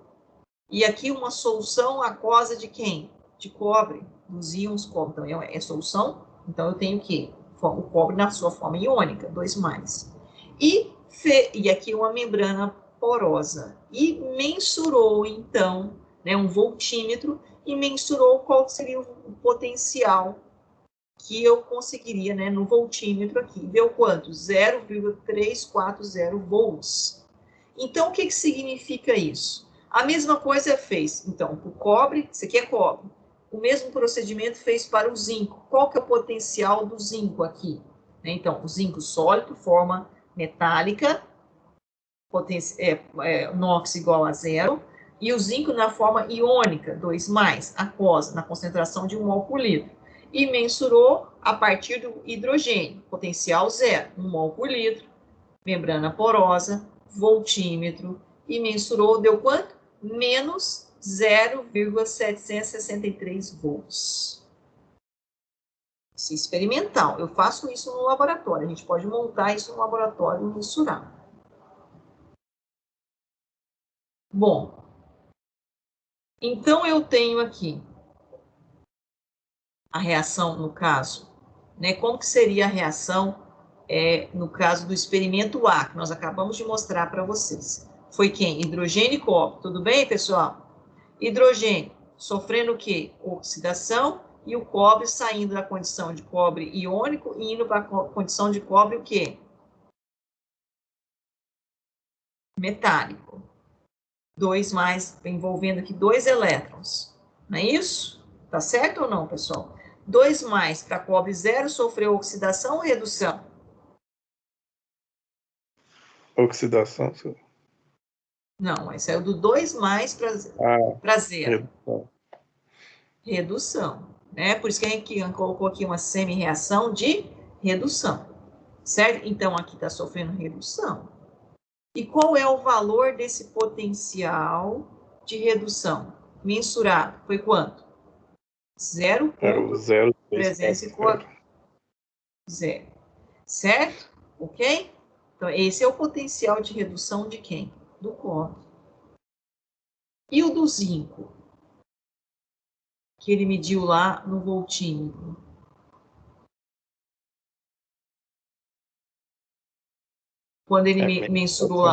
E aqui uma solução aquosa de quem? De cobre, dos íons cobre. Então, é solução, então eu tenho o quê? O cobre na sua forma iônica, 2+. E aqui uma membrana porosa. E mensurou, então, né, um voltímetro, e mensurou qual seria o potencial que eu conseguiria, né, no voltímetro aqui. Deu quanto? 0,340 volts. Então, o que significa isso? A mesma coisa fez, então, para o cobre, isso aqui é cobre. O mesmo procedimento fez para o zinco. Qual que é o potencial do zinco aqui? Então, o zinco sólido, forma metálica, NOx igual a 0, e o zinco na forma iônica, 2+, aquosa, na concentração de 1 mol por litro. E mensurou a partir do hidrogênio, potencial 0, 1 mol por litro, membrana porosa, voltímetro, e mensurou, deu quanto? Menos 0,763 volts. Isso é experimental. Eu faço isso no laboratório. A gente pode montar isso no laboratório e mensurar. Bom, então eu tenho aqui a reação, no caso, né? Como que seria a reação no caso do experimento A, que nós acabamos de mostrar para vocês? Foi quem? Hidrogênio e cobre. Tudo bem, pessoal? Hidrogênio sofrendo o quê? Oxidação, e o cobre saindo da condição de cobre iônico e indo para a condição de cobre o quê? Metálico. 2+, envolvendo aqui 2 elétrons. Não é isso? Tá certo ou não, pessoal? 2+ para cobre 0 sofreu oxidação ou redução? Oxidação, senhor. Não, aí saiu do 2+ para 0. Redução. Né? Por isso que a gente colocou aqui uma semi-reação de redução. Certo? Então, aqui está sofrendo redução. E qual é o valor desse potencial de redução? Mensurado. Foi quanto? 0,340. Certo? Ok? Então, esse é o potencial de redução de quem? Do cobre. E o do zinco? Que ele mediu lá no voltímetro. Quando ele mensurou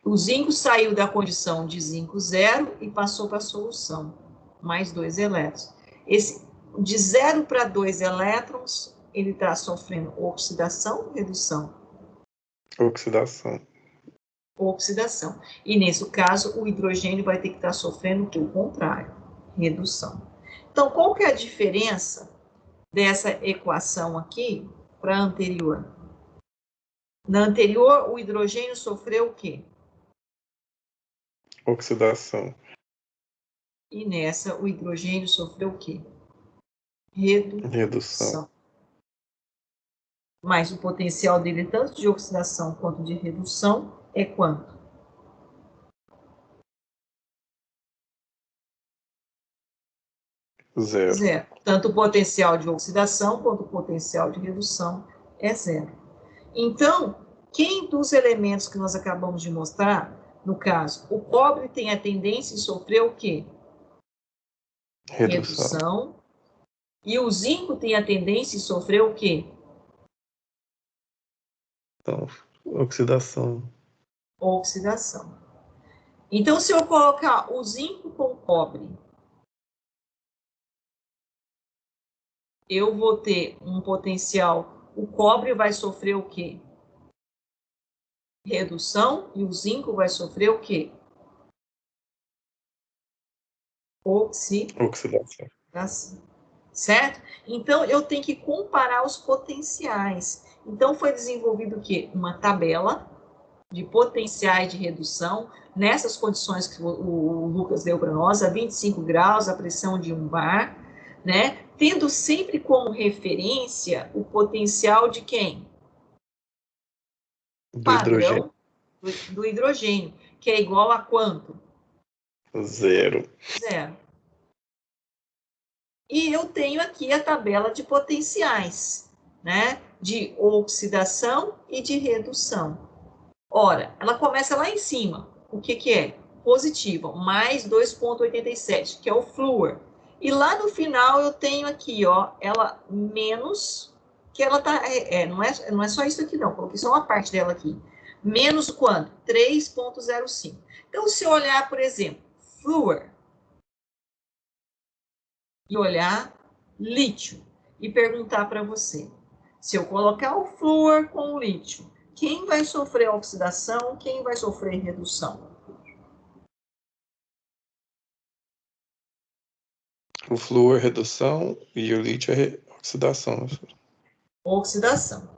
o zinco saiu da condição de zinco 0 e passou para a solução, mais 2 elétrons. De 0 para 2 elétrons, ele está sofrendo oxidação ou redução? Oxidação. Oxidação. E, nesse caso, o hidrogênio vai ter que estar sofrendo o contrário, redução. Então, qual que é a diferença dessa equação aqui para a anterior? Na anterior, o hidrogênio sofreu o quê? Oxidação. E nessa, o hidrogênio sofreu o quê? Redução. Mas o potencial dele, tanto de oxidação quanto de redução, é quanto? 0. Tanto o potencial de oxidação quanto o potencial de redução é 0. Então, quem dos elementos que nós acabamos de mostrar, no caso, o cobre tem a tendência em sofrer o quê? Redução. E o zinco tem a tendência em sofrer o quê? Então, oxidação. Oxidação. Então, se eu colocar o zinco com cobre, eu vou ter um potencial, o cobre vai sofrer o quê? Redução, e o zinco vai sofrer o quê? Oxidação. Certo? Então, eu tenho que comparar os potenciais. Então, foi desenvolvido o quê? Uma tabela de potenciais de redução, nessas condições que o Lucas deu para nós, a 25 graus, a pressão de 1 bar, né? Tendo sempre como referência o potencial de quem? Do Padrão hidrogênio. do hidrogênio, que é igual a quanto? 0. 0. E eu tenho aqui a tabela de potenciais, né? De oxidação e de redução. Ora, ela começa lá em cima. O que que é? Positivo, mais 2,87, que é o flúor. E lá no final eu tenho aqui, ó, ela menos, que ela tá, não é só isso aqui não, coloquei só uma parte dela aqui. Menos quanto? 3,05. Então, se eu olhar, por exemplo, flúor, e olhar lítio, e perguntar para você, se eu colocar o flúor com o lítio, quem vai sofrer oxidação, quem vai sofrer redução? O flúor é redução e o lítio é oxidação. Oxidação.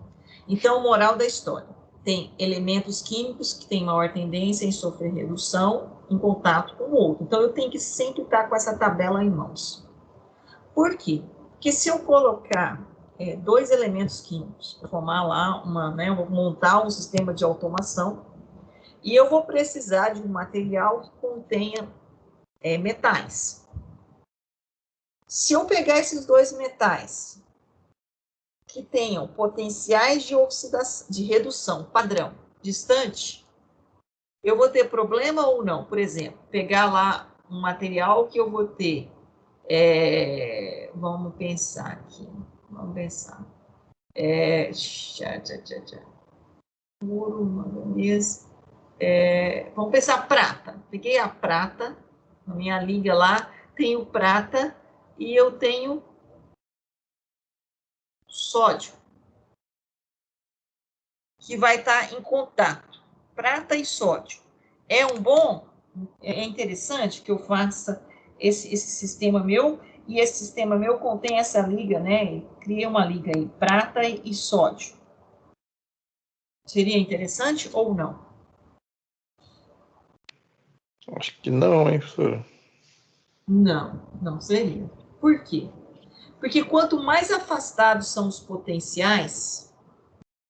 Então, moral da história. Tem elementos químicos que têm maior tendência em sofrer redução em contato com o outro. Então, eu tenho que sempre estar com essa tabela em mãos. Por quê? Porque se eu colocar dois elementos químicos para formar lá eu vou montar um sistema de automação e eu vou precisar de um material que contenha metais. Se eu pegar esses dois metais que tenham potenciais de oxidação, de redução padrão distante, eu vou ter problema ou não? Por exemplo, pegar lá um material que eu vou ter, vamos pensar aqui, ouro, manganês, vamos pensar prata. Peguei a prata, na minha liga lá, tenho prata e eu tenho sódio, que vai estar em contato, prata e sódio. É interessante que eu faça esse sistema meu, e esse sistema meu contém essa liga, né? Criei uma liga aí, prata e sódio. Seria interessante ou não? Acho que não, hein, professor? Não seria. Por quê? Porque quanto mais afastados são os potenciais,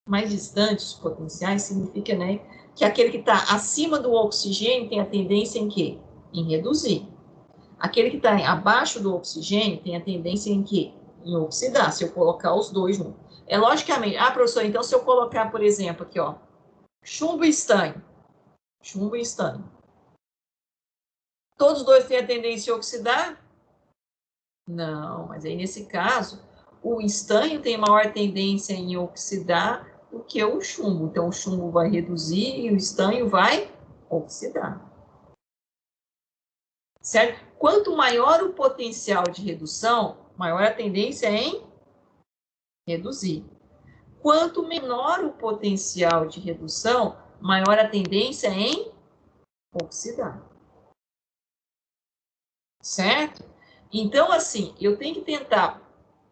mais distantes os potenciais, significa, né, que aquele que está acima do oxigênio tem a tendência em quê? Em reduzir. Aquele que está abaixo do oxigênio tem a tendência em quê? Em oxidar, se eu colocar os dois juntos. Logicamente, professor, então se eu colocar, por exemplo, aqui, ó, chumbo e estanho, todos os dois têm a tendência a oxidar? Não, mas aí nesse caso, o estanho tem maior tendência em oxidar do que o chumbo. Então, o chumbo vai reduzir e o estanho vai oxidar. Certo? Quanto maior o potencial de redução, maior a tendência em reduzir. Quanto menor o potencial de redução, maior a tendência em oxidar. Certo? Então, assim, eu tenho que tentar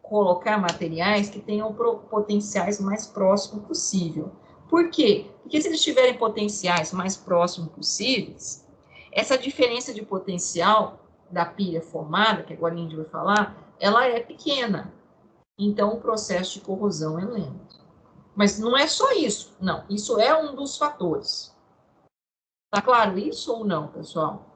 colocar materiais que tenham potenciais mais próximos possível. Por quê? Porque se eles tiverem potenciais mais próximos possíveis, essa diferença de potencial da pilha formada, que agora a gente vai falar, ela é pequena. Então, o processo de corrosão é lento. Mas não é só isso. Não, isso é um dos fatores. Tá claro isso ou não, pessoal?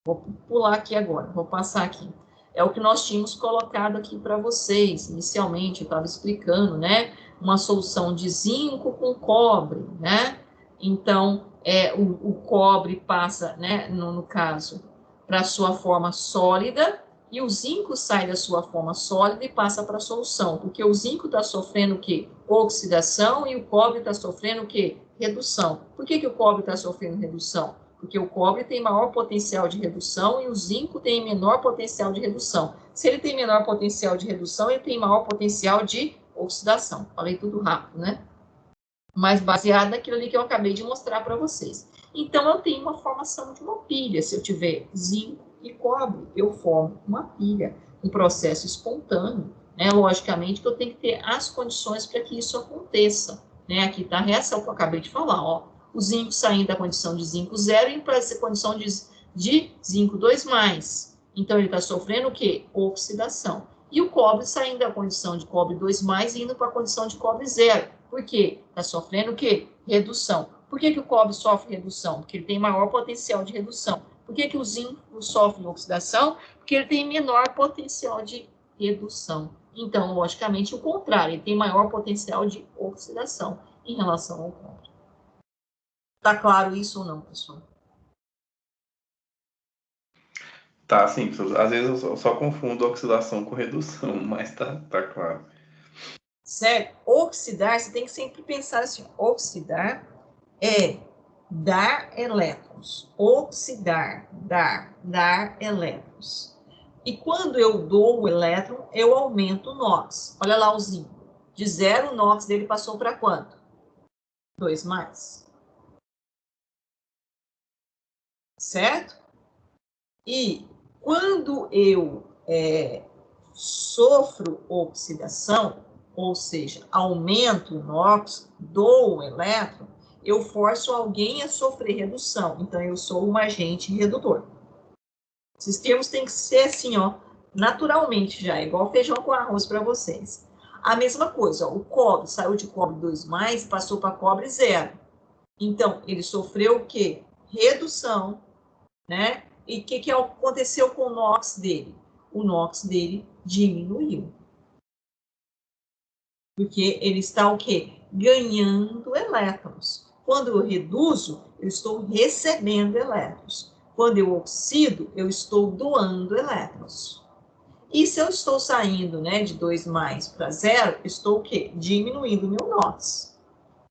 Vou pular aqui agora, vou passar aqui. É o que nós tínhamos colocado aqui para vocês. Inicialmente, eu estava explicando, né? Uma solução de zinco com cobre, né? Então, o cobre passa, né, no caso, para a sua forma sólida, e o zinco sai da sua forma sólida e passa para a solução, porque o zinco está sofrendo o quê? Oxidação, e o cobre está sofrendo o quê? Redução. Por que o cobre está sofrendo redução? Porque o cobre tem maior potencial de redução e o zinco tem menor potencial de redução. Se ele tem menor potencial de redução, ele tem maior potencial de oxidação. Falei tudo rápido, né? Mas baseado naquilo ali que eu acabei de mostrar para vocês. Então, eu tenho uma formação de uma pilha. Se eu tiver zinco e cobre, eu formo uma pilha, um processo espontâneo. Né? Logicamente que eu tenho que ter as condições para que isso aconteça. né? Aqui está a reação que eu acabei de falar, ó. O zinco saindo da condição de zinco 0 e para essa condição de zinco 2+. Então, ele está sofrendo o quê? Oxidação. E o cobre saindo da condição de cobre 2+, e indo para a condição de cobre 0. Por quê? Está sofrendo o quê? Redução. Por que o cobre sofre redução? Porque ele tem maior potencial de redução. Por que o zinco sofre oxidação? Porque ele tem menor potencial de redução. Então, logicamente, o contrário. Ele tem maior potencial de oxidação em relação ao cobre. Tá claro isso ou não, pessoal? Tá, sim. Às vezes eu só confundo oxidação com redução, mas tá claro. Certo? Oxidar, você tem que sempre pensar assim, oxidar é dar elétrons. Oxidar, dar elétrons. E quando eu dou o elétron, eu aumento o NOx. Olha lá o zinco. De 0, o NOx dele passou para quanto? 2+. Certo? E quando eu sofro oxidação, ou seja, aumento o NOx, dou o elétron, eu forço alguém a sofrer redução. Então, eu sou um agente redutor. Esses termos têm que ser assim, ó, naturalmente já, igual feijão com arroz para vocês. A mesma coisa, ó, o cobre saiu de cobre 2+, passou para cobre 0. Então, ele sofreu o quê? Redução, né? E o que aconteceu com o NOx dele? O NOx dele diminuiu. Porque ele está o quê? Ganhando elétrons. Quando eu reduzo, eu estou recebendo elétrons. Quando eu oxido, eu estou doando elétrons. E se eu estou saindo, né, de 2+ para 0, estou o quê? Diminuindo o meu NOx.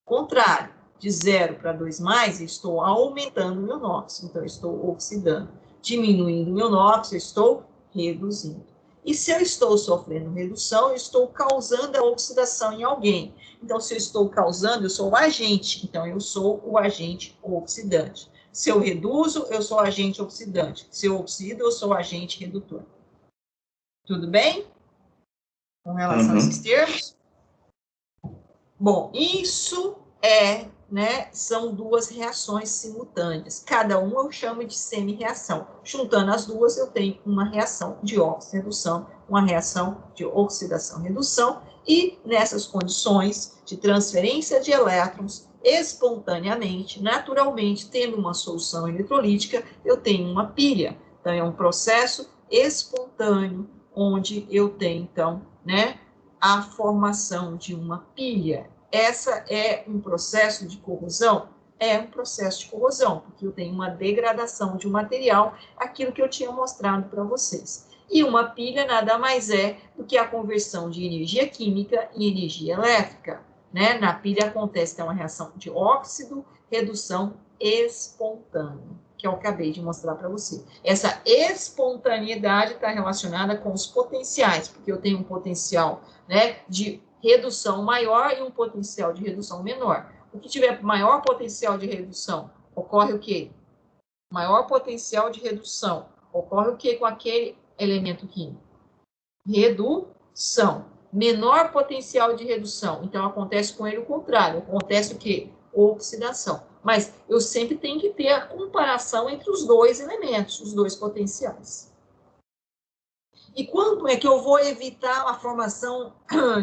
Contrário, de 0 para 2+, estou aumentando o meu NOx. Então, eu estou oxidando. Diminuindo o meu NOx, eu estou reduzindo. E se eu estou sofrendo redução, eu estou causando a oxidação em alguém. Então, se eu estou causando, eu sou o agente. Então, eu sou o agente oxidante. Se eu reduzo, eu sou o agente oxidante. Se eu oxido, eu sou o agente redutor. Tudo bem? Com relação a esses termos? Bom, isso né, são duas reações simultâneas. Cada uma eu chamo de semi-reação. Juntando as duas, eu tenho uma reação de óxido-redução, uma reação de oxidação-redução, e nessas condições de transferência de elétrons, espontaneamente, naturalmente, tendo uma solução eletrolítica, eu tenho uma pilha. Então, é um processo espontâneo, onde eu tenho, então, né, a formação de uma pilha. Essa é um processo de corrosão? É um processo de corrosão, porque eu tenho uma degradação de um material, aquilo que eu tinha mostrado para vocês. E uma pilha nada mais é do que a conversão de energia química em energia elétrica, né? Na pilha acontece então, uma reação de óxido, redução espontânea, que eu acabei de mostrar para você. Essa espontaneidade está relacionada com os potenciais, porque eu tenho um potencial, né, de redução maior e um potencial de redução menor. O que tiver maior potencial de redução, ocorre o quê? Maior potencial de redução, ocorre o quê com aquele elemento químico? Redução. Menor potencial de redução, então acontece com ele o contrário, acontece o quê? Oxidação. Mas eu sempre tenho que ter a comparação entre os dois elementos, os dois potenciais. E quando é que eu vou evitar a formação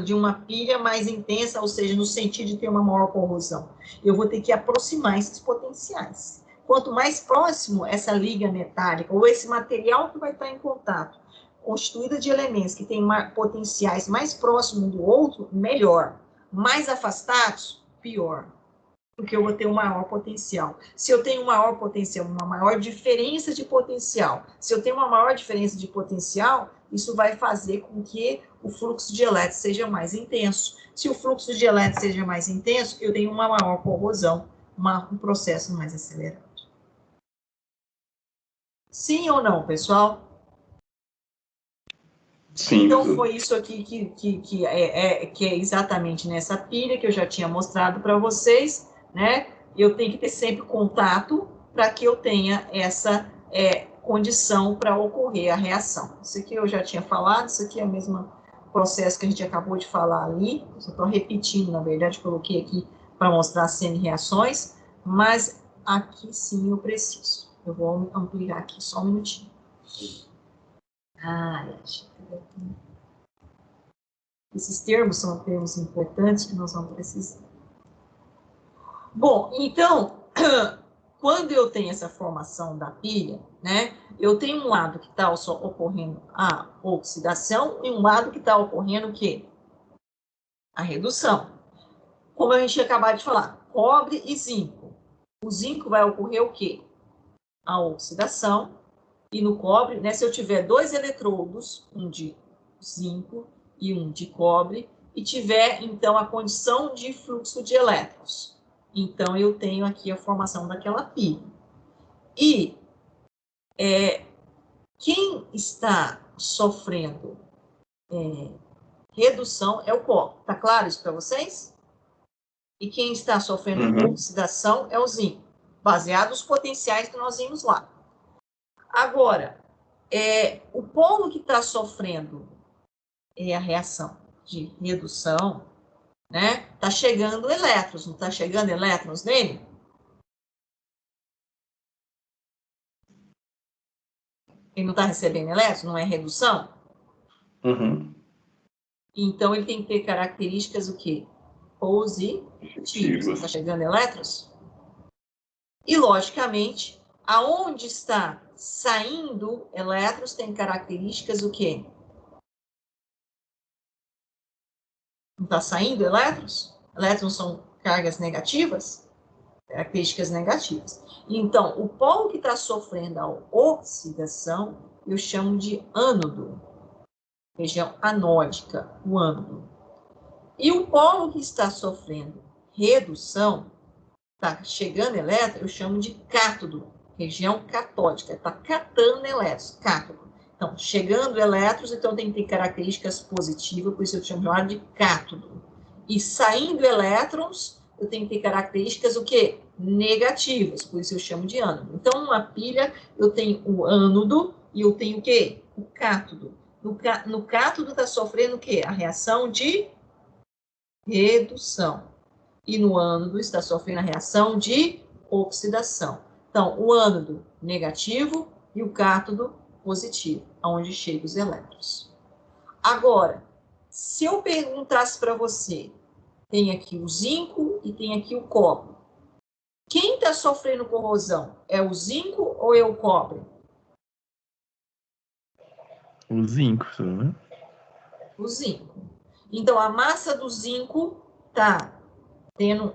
de uma pilha mais intensa, ou seja, no sentido de ter uma maior corrosão? Eu vou ter que aproximar esses potenciais. Quanto mais próximo essa liga metálica, ou esse material que vai estar em contato, constituída de elementos que têm potenciais mais próximos um do outro, melhor. Mais afastados, pior. Porque eu vou ter um maior potencial. Se eu tenho um maior potencial, uma maior diferença de potencial, se eu tenho uma maior diferença de potencial, isso vai fazer com que o fluxo de elétrons seja mais intenso. Se o fluxo de elétrons seja mais intenso, eu tenho uma maior corrosão, um processo mais acelerado. Sim ou não, pessoal? Sim. Então, foi isso aqui que é exatamente nessa pilha que eu já tinha mostrado para vocês, né? Eu tenho que ter sempre contato para que eu tenha essa condição para ocorrer a reação. Isso aqui eu já tinha falado, isso aqui é o mesmo processo que a gente acabou de falar ali, eu só estou repetindo, na verdade, coloquei aqui para mostrar semi-reações, mas aqui sim eu preciso. Eu vou ampliar aqui só um minutinho. Esses termos são termos importantes que nós vamos precisar. Bom, então, quando eu tenho essa formação da pilha, né, eu tenho um lado que está ocorrendo a oxidação e um lado que está ocorrendo o quê? A redução. Como a gente acabou de falar, cobre e zinco. O zinco vai ocorrer o quê? A oxidação. E no cobre, né, se eu tiver dois eletrodos, um de zinco e um de cobre, e tiver, então, a condição de fluxo de elétrons. Então, eu tenho aqui a formação daquela pilha. E quem está sofrendo redução é o cobre. Tá claro isso para vocês? E quem está sofrendo oxidação é o zinco, baseado nos potenciais que nós vimos lá. Agora, o polo que está sofrendo a reação de redução, né? Está chegando elétrons, não está chegando elétrons nele? Ele não está recebendo elétrons, não é redução? Então, ele tem que ter características o quê? Positivas. Está chegando elétrons? E, logicamente, aonde está saindo elétrons tem características o quê? Não está saindo elétrons? Elétrons são cargas negativas? Características negativas. Então, o polo que está sofrendo a oxidação, eu chamo de ânodo, região anódica, o ânodo. E o polo que está sofrendo redução, está chegando elétron, eu chamo de cátodo, região catódica, está catando elétrons, cátodo. Então, chegando elétrons, então tem que ter características positivas, por isso eu chamo de cátodo. E saindo elétrons, eu tenho que ter características o quê? Negativas, por isso eu chamo de ânodo. Então, numa pilha, eu tenho o ânodo e eu tenho o quê? O cátodo. No cátodo está sofrendo o quê? A reação de redução. E no ânodo está sofrendo a reação de oxidação. Então, o ânodo negativo e o cátodo positivo, aonde chegam os elétrons. Agora, se eu perguntasse para você, tem aqui o zinco e tem aqui o cobre. Quem está sofrendo corrosão? É o zinco ou é o cobre? O zinco, né? O zinco. Então, a massa do zinco está tendo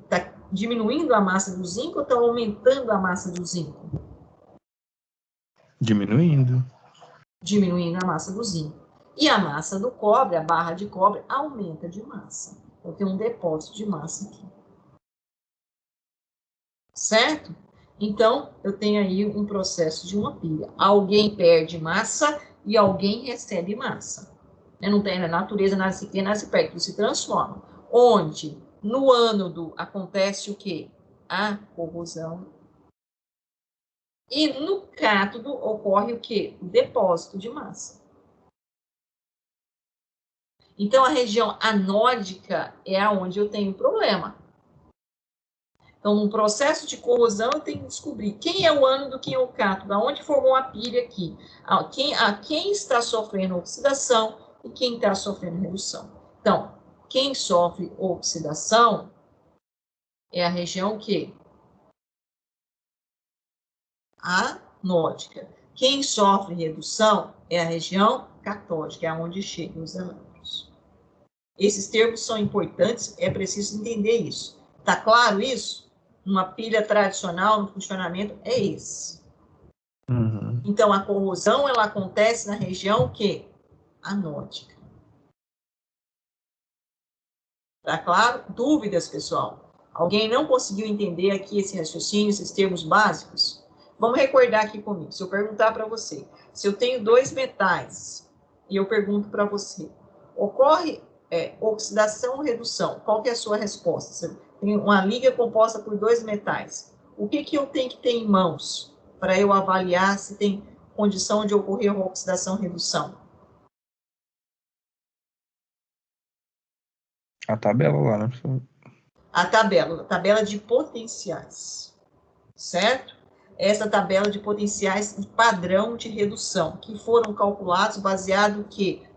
está diminuindo a massa do zinco ou está aumentando a massa do zinco? Diminuindo. Diminuindo a massa do zinco. E a massa do cobre, a barra de cobre, aumenta de massa. Eu tenho um depósito de massa aqui. Certo? Então, eu tenho aí um processo de uma pilha. Alguém perde massa e alguém recebe massa. Não tem na natureza, nada se cria, nada se perde, tudo se transforma. Onde no ânodo acontece o quê? A corrosão. E no cátodo ocorre o quê? O depósito de massa. Então, a região anódica é onde eu tenho problema. Então, num processo de corrosão, eu tenho que descobrir quem é o ânodo, quem é o cátodo, aonde formou a pilha aqui, quem está sofrendo oxidação e quem está sofrendo redução. Então, quem sofre oxidação é a região que? Anódica. Quem sofre redução é a região catódica, é onde chegam os elétrons. Esses termos são importantes, é preciso entender isso. Tá claro isso? Uma pilha tradicional no funcionamento é esse. Então, a corrosão, ela acontece na região que? Anódica. Tá claro? Dúvidas, pessoal? Alguém não conseguiu entender aqui esse raciocínio, esses termos básicos? Vamos recordar aqui comigo. Se eu perguntar para você, se eu tenho dois metais, e eu pergunto para você, ocorre oxidação ou redução? Qual que é a sua resposta? Você tem uma liga composta por dois metais. O que eu tenho que ter em mãos para eu avaliar se tem condição de ocorrer uma oxidação ou redução? A tabela lá, né? A tabela de potenciais, certo? Essa tabela de potenciais padrão de redução, que foram calculados baseado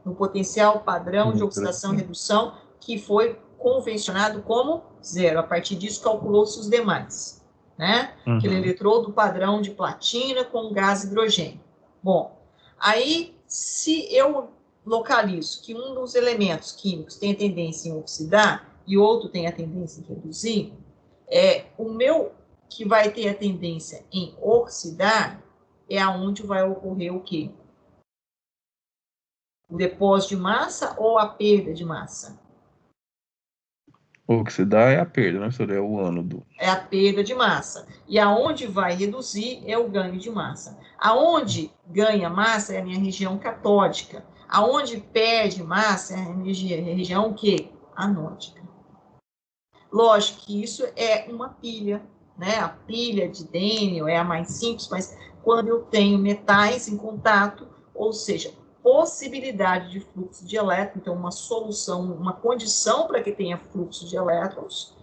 no potencial padrão de oxidação e redução, que foi convencionado como zero. A partir disso, calculou-se os demais, né? Aquele eletrodo padrão de platina com gás hidrogênio. Bom, aí, se eu localizo que um dos elementos químicos tem a tendência em oxidar e outro tem a tendência em reduzir, o meu que vai ter a tendência em oxidar é aonde vai ocorrer o quê? O depósito de massa ou a perda de massa? Oxidar é a perda, né? Isso é o ânodo. É a perda de massa. E aonde vai reduzir é o ganho de massa. Aonde ganha massa é a minha região catódica. Aonde perde massa é a região o quê? Anódica. Lógico que isso é uma pilha, né? A pilha de Daniell é a mais simples, mas quando eu tenho metais em contato, ou seja, possibilidade de fluxo de elétrons, então uma solução, uma condição para que tenha fluxo de elétrons,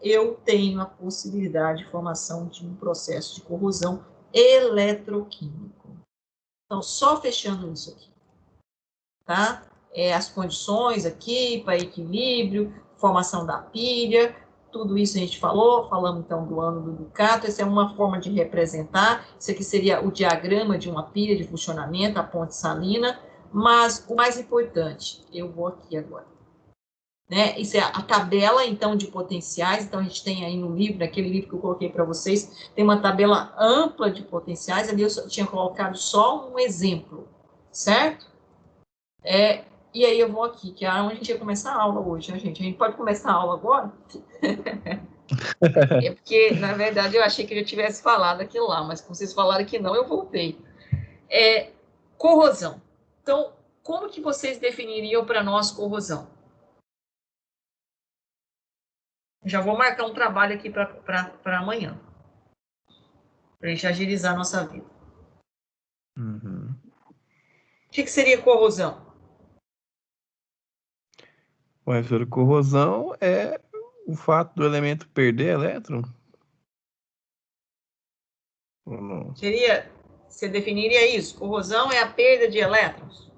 eu tenho a possibilidade de formação de um processo de corrosão eletroquímico. Então, só fechando isso aqui, tá? As condições aqui para equilíbrio, formação da pilha, tudo isso a gente falamos então do ânodo do cátodo, essa é uma forma de representar, isso aqui seria o diagrama de uma pilha de funcionamento, a ponte salina, mas o mais importante, eu vou aqui agora, né? Isso é a tabela, então, de potenciais, então a gente tem aí no livro, naquele livro que eu coloquei para vocês, tem uma tabela ampla de potenciais, ali eu tinha colocado só um exemplo, certo? E aí eu vou aqui, que é onde a gente ia começar a aula hoje, né, gente? A gente pode começar a aula agora? Porque, na verdade, eu achei que eu já tivesse falado aquilo lá, mas como vocês falaram que não, eu voltei. Corrosão. Então, como que vocês definiriam para nós corrosão? Já vou marcar um trabalho aqui para amanhã, para a gente agilizar a nossa vida. O que seria corrosão? Professor, corrosão é o fato do elemento perder elétron? Ou não? Você definiria isso? Corrosão é a perda de elétrons?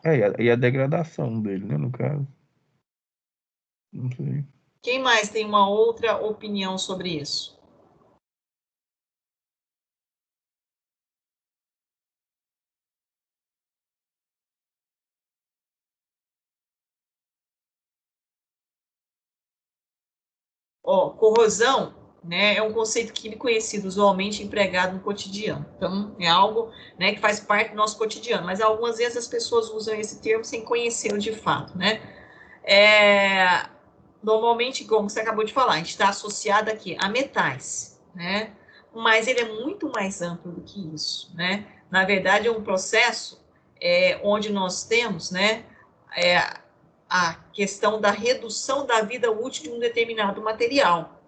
E a degradação dele, né, no caso. Não sei. Quem mais tem uma outra opinião sobre isso? Corrosão, né, é um conceito químico conhecido, usualmente empregado no cotidiano. Então, é algo, né, que faz parte do nosso cotidiano, mas algumas vezes as pessoas usam esse termo sem conhecê-lo de fato, né? Normalmente, como você acabou de falar, a gente está associado aqui a metais, né? Mas ele é muito mais amplo do que isso, né? Na verdade, é um processo onde nós temos, né, a questão da redução da vida útil de um determinado material.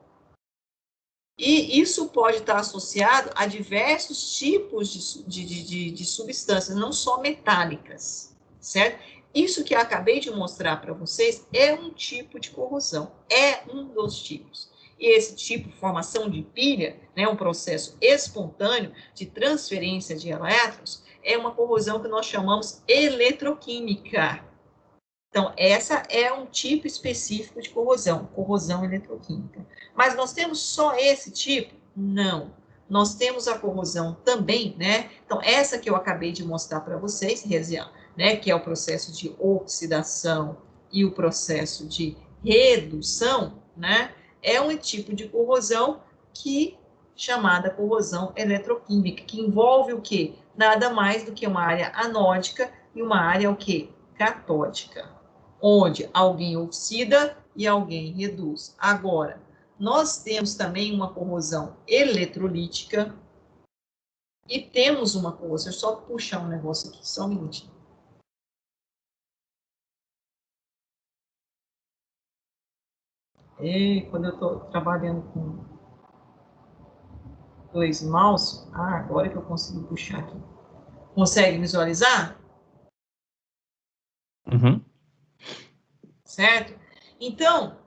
E isso pode estar associado a diversos tipos de substâncias, não só metálicas, certo? Isso que eu acabei de mostrar para vocês é um tipo de corrosão, é um dos tipos. E esse tipo, formação de pilha, né, um processo espontâneo de transferência de elétrons, é uma corrosão que nós chamamos eletroquímica. Então, essa é um tipo específico de corrosão, corrosão eletroquímica. Mas nós temos só esse tipo? Não. Nós temos a corrosão também, né? Então, essa que eu acabei de mostrar para vocês, né, que é o processo de oxidação e o processo de redução, né? É um tipo de corrosão chamada corrosão eletroquímica, que envolve o quê? Nada mais do que uma área anódica e uma área o quê? Catódica, onde alguém oxida e alguém reduz. Agora, nós temos também uma corrosão eletrolítica e temos uma corrosão, deixa eu só puxar um negócio aqui, só um minutinho. E quando eu estou trabalhando com dois mouse, agora que eu consigo puxar aqui. Consegue visualizar? Uhum. Certo? Então,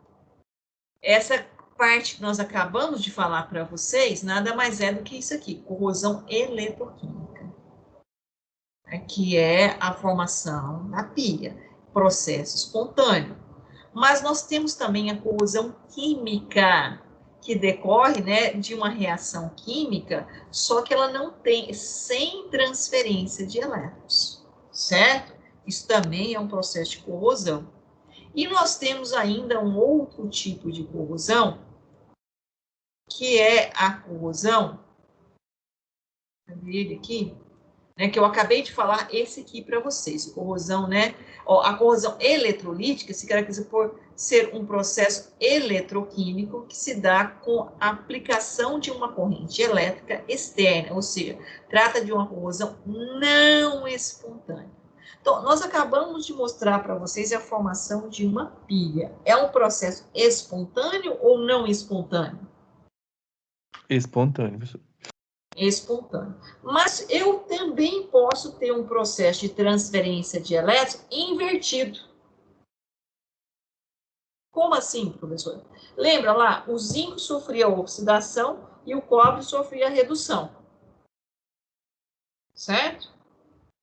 essa parte que nós acabamos de falar para vocês, nada mais é do que isso aqui, corrosão eletroquímica, que é a formação da pilha, processo espontâneo. Mas nós temos também a corrosão química, que decorre, né, de uma reação química, só que ela não tem, sem transferência de elétrons, certo? Isso também é um processo de corrosão. E nós temos ainda um outro tipo de corrosão, que é a corrosão, cadê ele aqui? Né, que eu acabei de falar esse aqui para vocês, corrosão, né? Ó, a corrosão eletrolítica se caracteriza por ser um processo eletroquímico que se dá com a aplicação de uma corrente elétrica externa, ou seja, trata de uma corrosão não espontânea. Então, nós acabamos de mostrar para vocês a formação de uma pilha. É um processo espontâneo ou não espontâneo? Espontâneo, professor. Espontâneo. Mas eu também posso ter um processo de transferência de elétrons invertido. Como assim, professor? Lembra lá, o zinco sofria oxidação e o cobre sofria redução. Certo?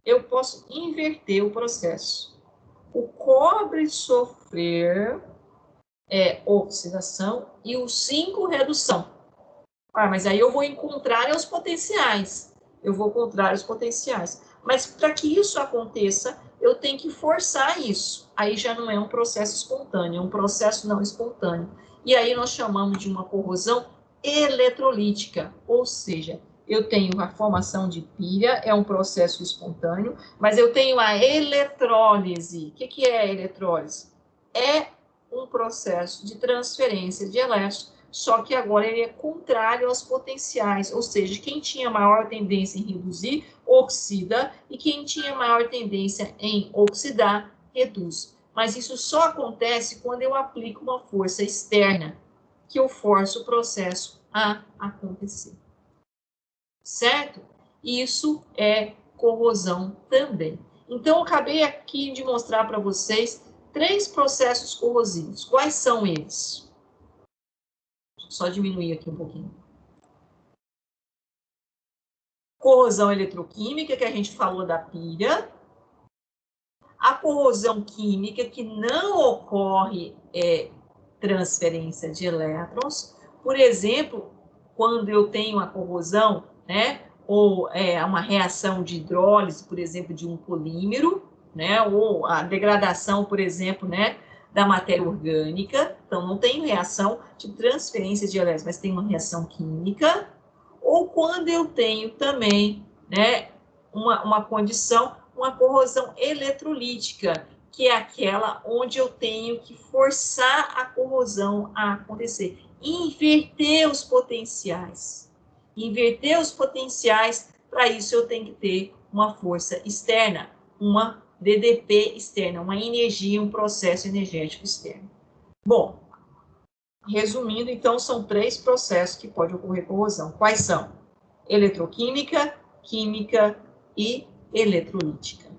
Eu posso inverter o processo. O cobre sofrer oxidação e o zinco redução. Ah, mas aí eu vou encontrar os potenciais. Eu vou encontrar os potenciais. Mas para que isso aconteça, eu tenho que forçar isso. Aí já não é um processo espontâneo, é um processo não espontâneo. E aí nós chamamos de uma corrosão eletrolítica, ou seja, eu tenho a formação de pilha, é um processo espontâneo, mas eu tenho a eletrólise. O que é a eletrólise? É um processo de transferência de elétrons, só que agora ele é contrário aos potenciais, ou seja, quem tinha maior tendência em reduzir, oxida, e quem tinha maior tendência em oxidar, reduz. Mas isso só acontece quando eu aplico uma força externa, que eu forço o processo a acontecer. Certo? Isso é corrosão também. Então, eu acabei aqui de mostrar para vocês 3 processos corrosivos. Quais são eles? Só diminuir aqui um pouquinho. Corrosão eletroquímica, que a gente falou da pilha. A corrosão química, que não ocorre transferência de elétrons. Por exemplo, quando eu tenho a corrosão, né, ou uma reação de hidrólise, por exemplo, de um polímero, né, ou a degradação, por exemplo, né, da matéria orgânica, então não tem reação de transferência de elétrons, mas tem uma reação química, ou quando eu tenho também, né, uma condição, uma corrosão eletrolítica, que é aquela onde eu tenho que forçar a corrosão a acontecer, inverter os potenciais. Inverter os potenciais, para isso eu tenho que ter uma força externa, uma DDP externa, uma energia, um processo energético externo. Bom, resumindo, então, são 3 processos que pode ocorrer corrosão. Quais são? Eletroquímica, química e eletrolítica.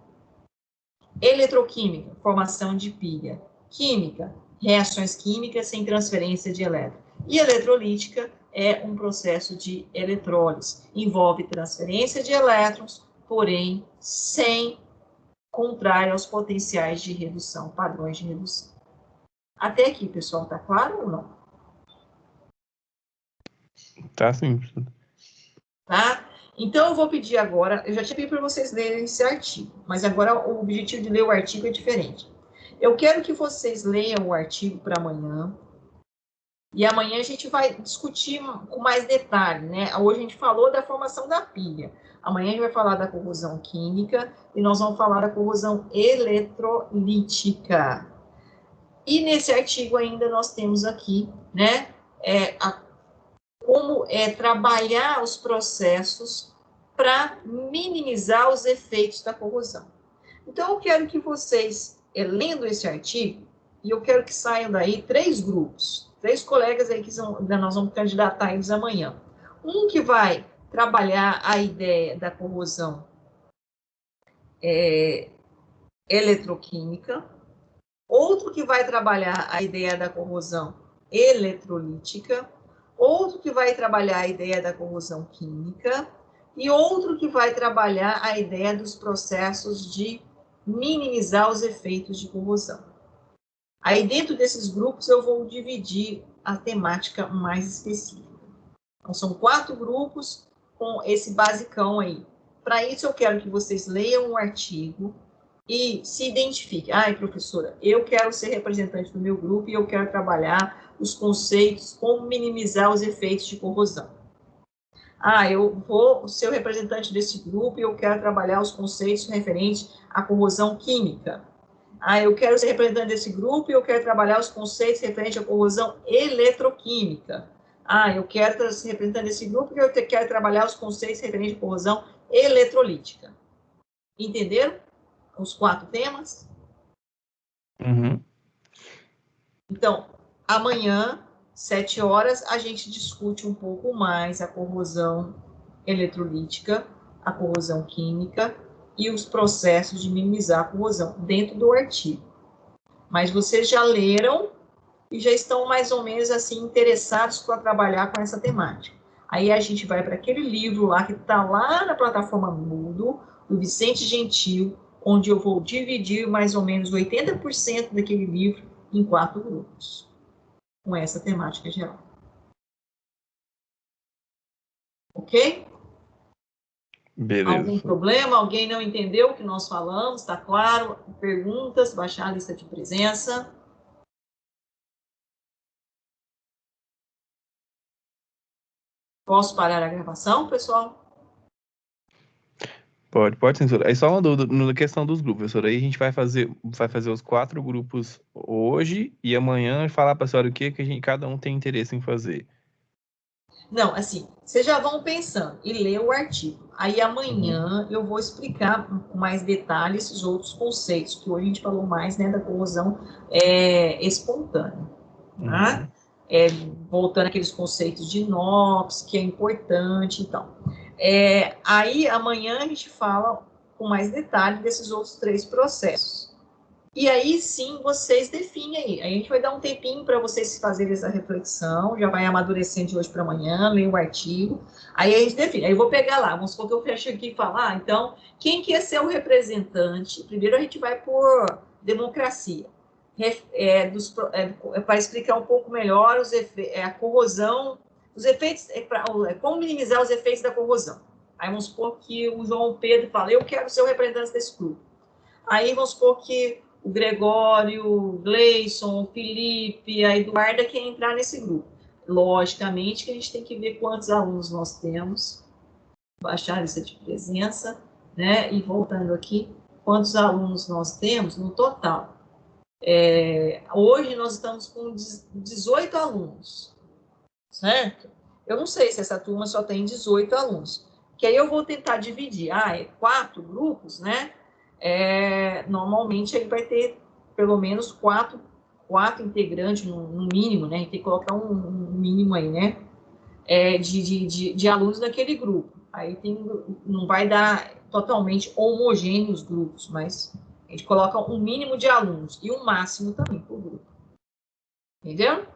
Eletroquímica, formação de pilha. Química, reações químicas sem transferência de elétron. E eletrolítica é um processo de eletrólise. Envolve transferência de elétrons, porém sem contrário aos potenciais de redução, padrões de redução. Até aqui, pessoal, tá claro ou não? Tá sim. Tá? Então, eu vou pedir agora, eu já tinha pedido para vocês lerem esse artigo, mas agora o objetivo de ler o artigo é diferente. Eu quero que vocês leiam o artigo para amanhã, e amanhã a gente vai discutir com mais detalhe, né? Hoje a gente falou da formação da pilha, amanhã a gente vai falar da corrosão química, e nós vamos falar da corrosão eletrolítica. E nesse artigo ainda nós temos aqui, né, como trabalhar os processos para minimizar os efeitos da corrosão. Então, eu quero que vocês, lendo esse artigo, e eu quero que saiam daí 3 grupos, 3 colegas aí que nós vamos candidatar eles amanhã. Um que vai trabalhar a ideia da corrosão eletroquímica, outro que vai trabalhar a ideia da corrosão eletrolítica, outro que vai trabalhar a ideia da corrosão química e outro que vai trabalhar a ideia dos processos de minimizar os efeitos de corrosão. Aí, dentro desses grupos, eu vou dividir a temática mais específica. Então, são 4 grupos com esse basicão aí. Para isso, eu quero que vocês leiam o artigo e se identifiquem. Ai, professora, eu quero ser representante do meu grupo e eu quero trabalhar os conceitos, como minimizar os efeitos de corrosão. Ah, eu vou ser o representante desse grupo e eu quero trabalhar os conceitos referentes à corrosão química. Ah, eu quero ser representante desse grupo e eu quero trabalhar os conceitos referentes à corrosão eletroquímica. Ah, eu quero ser representante desse grupo e eu quero trabalhar os conceitos referentes à corrosão eletrolítica. Entenderam os 4 temas? Uhum. Então, amanhã, 7 horas, a gente discute um pouco mais a corrosão eletrolítica, a corrosão química e os processos de minimizar a corrosão dentro do artigo. Mas vocês já leram e já estão mais ou menos assim interessados para trabalhar com essa temática. Aí a gente vai para aquele livro lá que está lá na plataforma Moodle, do Vicente Gentil, onde eu vou dividir mais ou menos 80% daquele livro em 4 grupos, com essa temática geral. Ok? Beleza. Algum problema? Alguém não entendeu o que nós falamos? Está claro? Perguntas? Baixar a lista de presença. Posso parar a gravação, pessoal? Pode, censura. Aí só uma dúvida na questão dos grupos, professor. Aí a gente vai fazer os 4 grupos hoje e amanhã falar para a senhora o que cada um tem interesse em fazer. Não, assim, vocês já vão pensando e ler o artigo. Aí amanhã eu vou explicar com mais detalhes os outros conceitos, que hoje a gente falou mais, né, da corrosão espontânea. Tá? Voltando àqueles conceitos de inox, que é importante e tal. Aí amanhã a gente fala com mais detalhe desses outros 3 processos. E aí sim vocês definem aí. Aí a gente vai dar um tempinho para vocês fazerem essa reflexão, já vai amadurecendo de hoje para amanhã, ler o artigo. Aí a gente define. Aí eu vou pegar lá, vamos supor que eu fecho aqui e falar, então, quem quer ser o representante? Primeiro a gente vai por democracia. Para explicar um pouco melhor a corrosão, os efeitos, como minimizar os efeitos da corrosão. Aí vamos supor que o João Pedro fala, eu quero ser o representante desse grupo. Aí vamos supor que o Gregório, o Gleison, o Felipe, a Eduarda quer entrar nesse grupo. Logicamente que a gente tem que ver quantos alunos nós temos, baixar a lista de presença, né? E voltando aqui, quantos alunos nós temos no total. Hoje nós estamos com 18 alunos, certo? Eu não sei se essa turma só tem 18 alunos, que aí eu vou tentar dividir. 4 grupos, né? Normalmente ele vai ter pelo menos 4 integrantes no mínimo, né? Tem que colocar um mínimo aí, né? De alunos daquele grupo. Aí não vai dar totalmente homogêneo os grupos, mas a gente coloca um mínimo de alunos e um máximo também por grupo. Entendeu?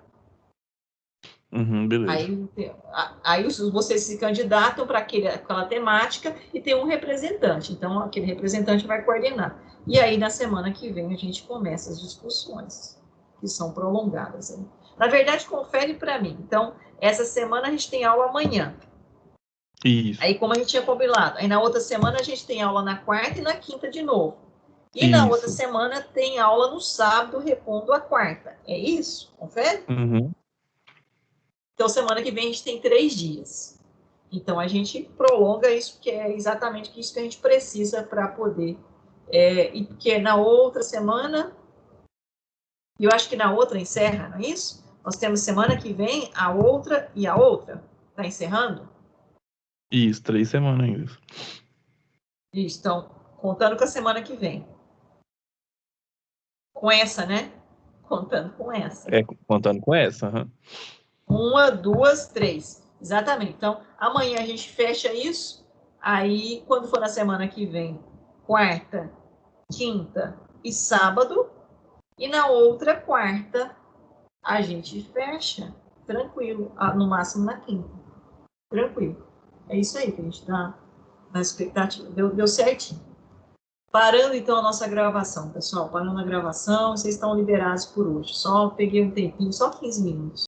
Beleza. Aí vocês se candidatam para aquela temática e tem um representante. Então, aquele representante vai coordenar. E aí, na semana que vem, a gente começa as discussões, que são prolongadas. Hein? Na verdade, confere para mim. Então, essa semana a gente tem aula amanhã. Isso. Aí, como a gente tinha combinado, aí na outra semana a gente tem aula na quarta e na quinta de novo. E na outra semana tem aula no sábado, repondo a quarta. É isso? Confere? Então, semana que vem a gente tem 3 dias. Então, a gente prolonga isso, que é exatamente isso que a gente precisa para poder. E porque na outra semana, e eu acho que na outra encerra, não é isso? Nós temos semana que vem a outra e a outra. Está encerrando? Isso, 3 semanas ainda. Isso, então, contando com a semana que vem. Com essa, né? Contando com essa. Contando com essa. 1, 2, 3. Exatamente. Então, amanhã a gente fecha isso. Aí, quando for na semana que vem, quarta, quinta e sábado. E na outra quarta, a gente fecha tranquilo, no máximo na quinta. Tranquilo. É isso aí que a gente está na expectativa. Deu certinho. Parando então a nossa gravação, pessoal. Parando a gravação, vocês estão liberados por hoje. Só peguei um tempinho, só 15 minutos.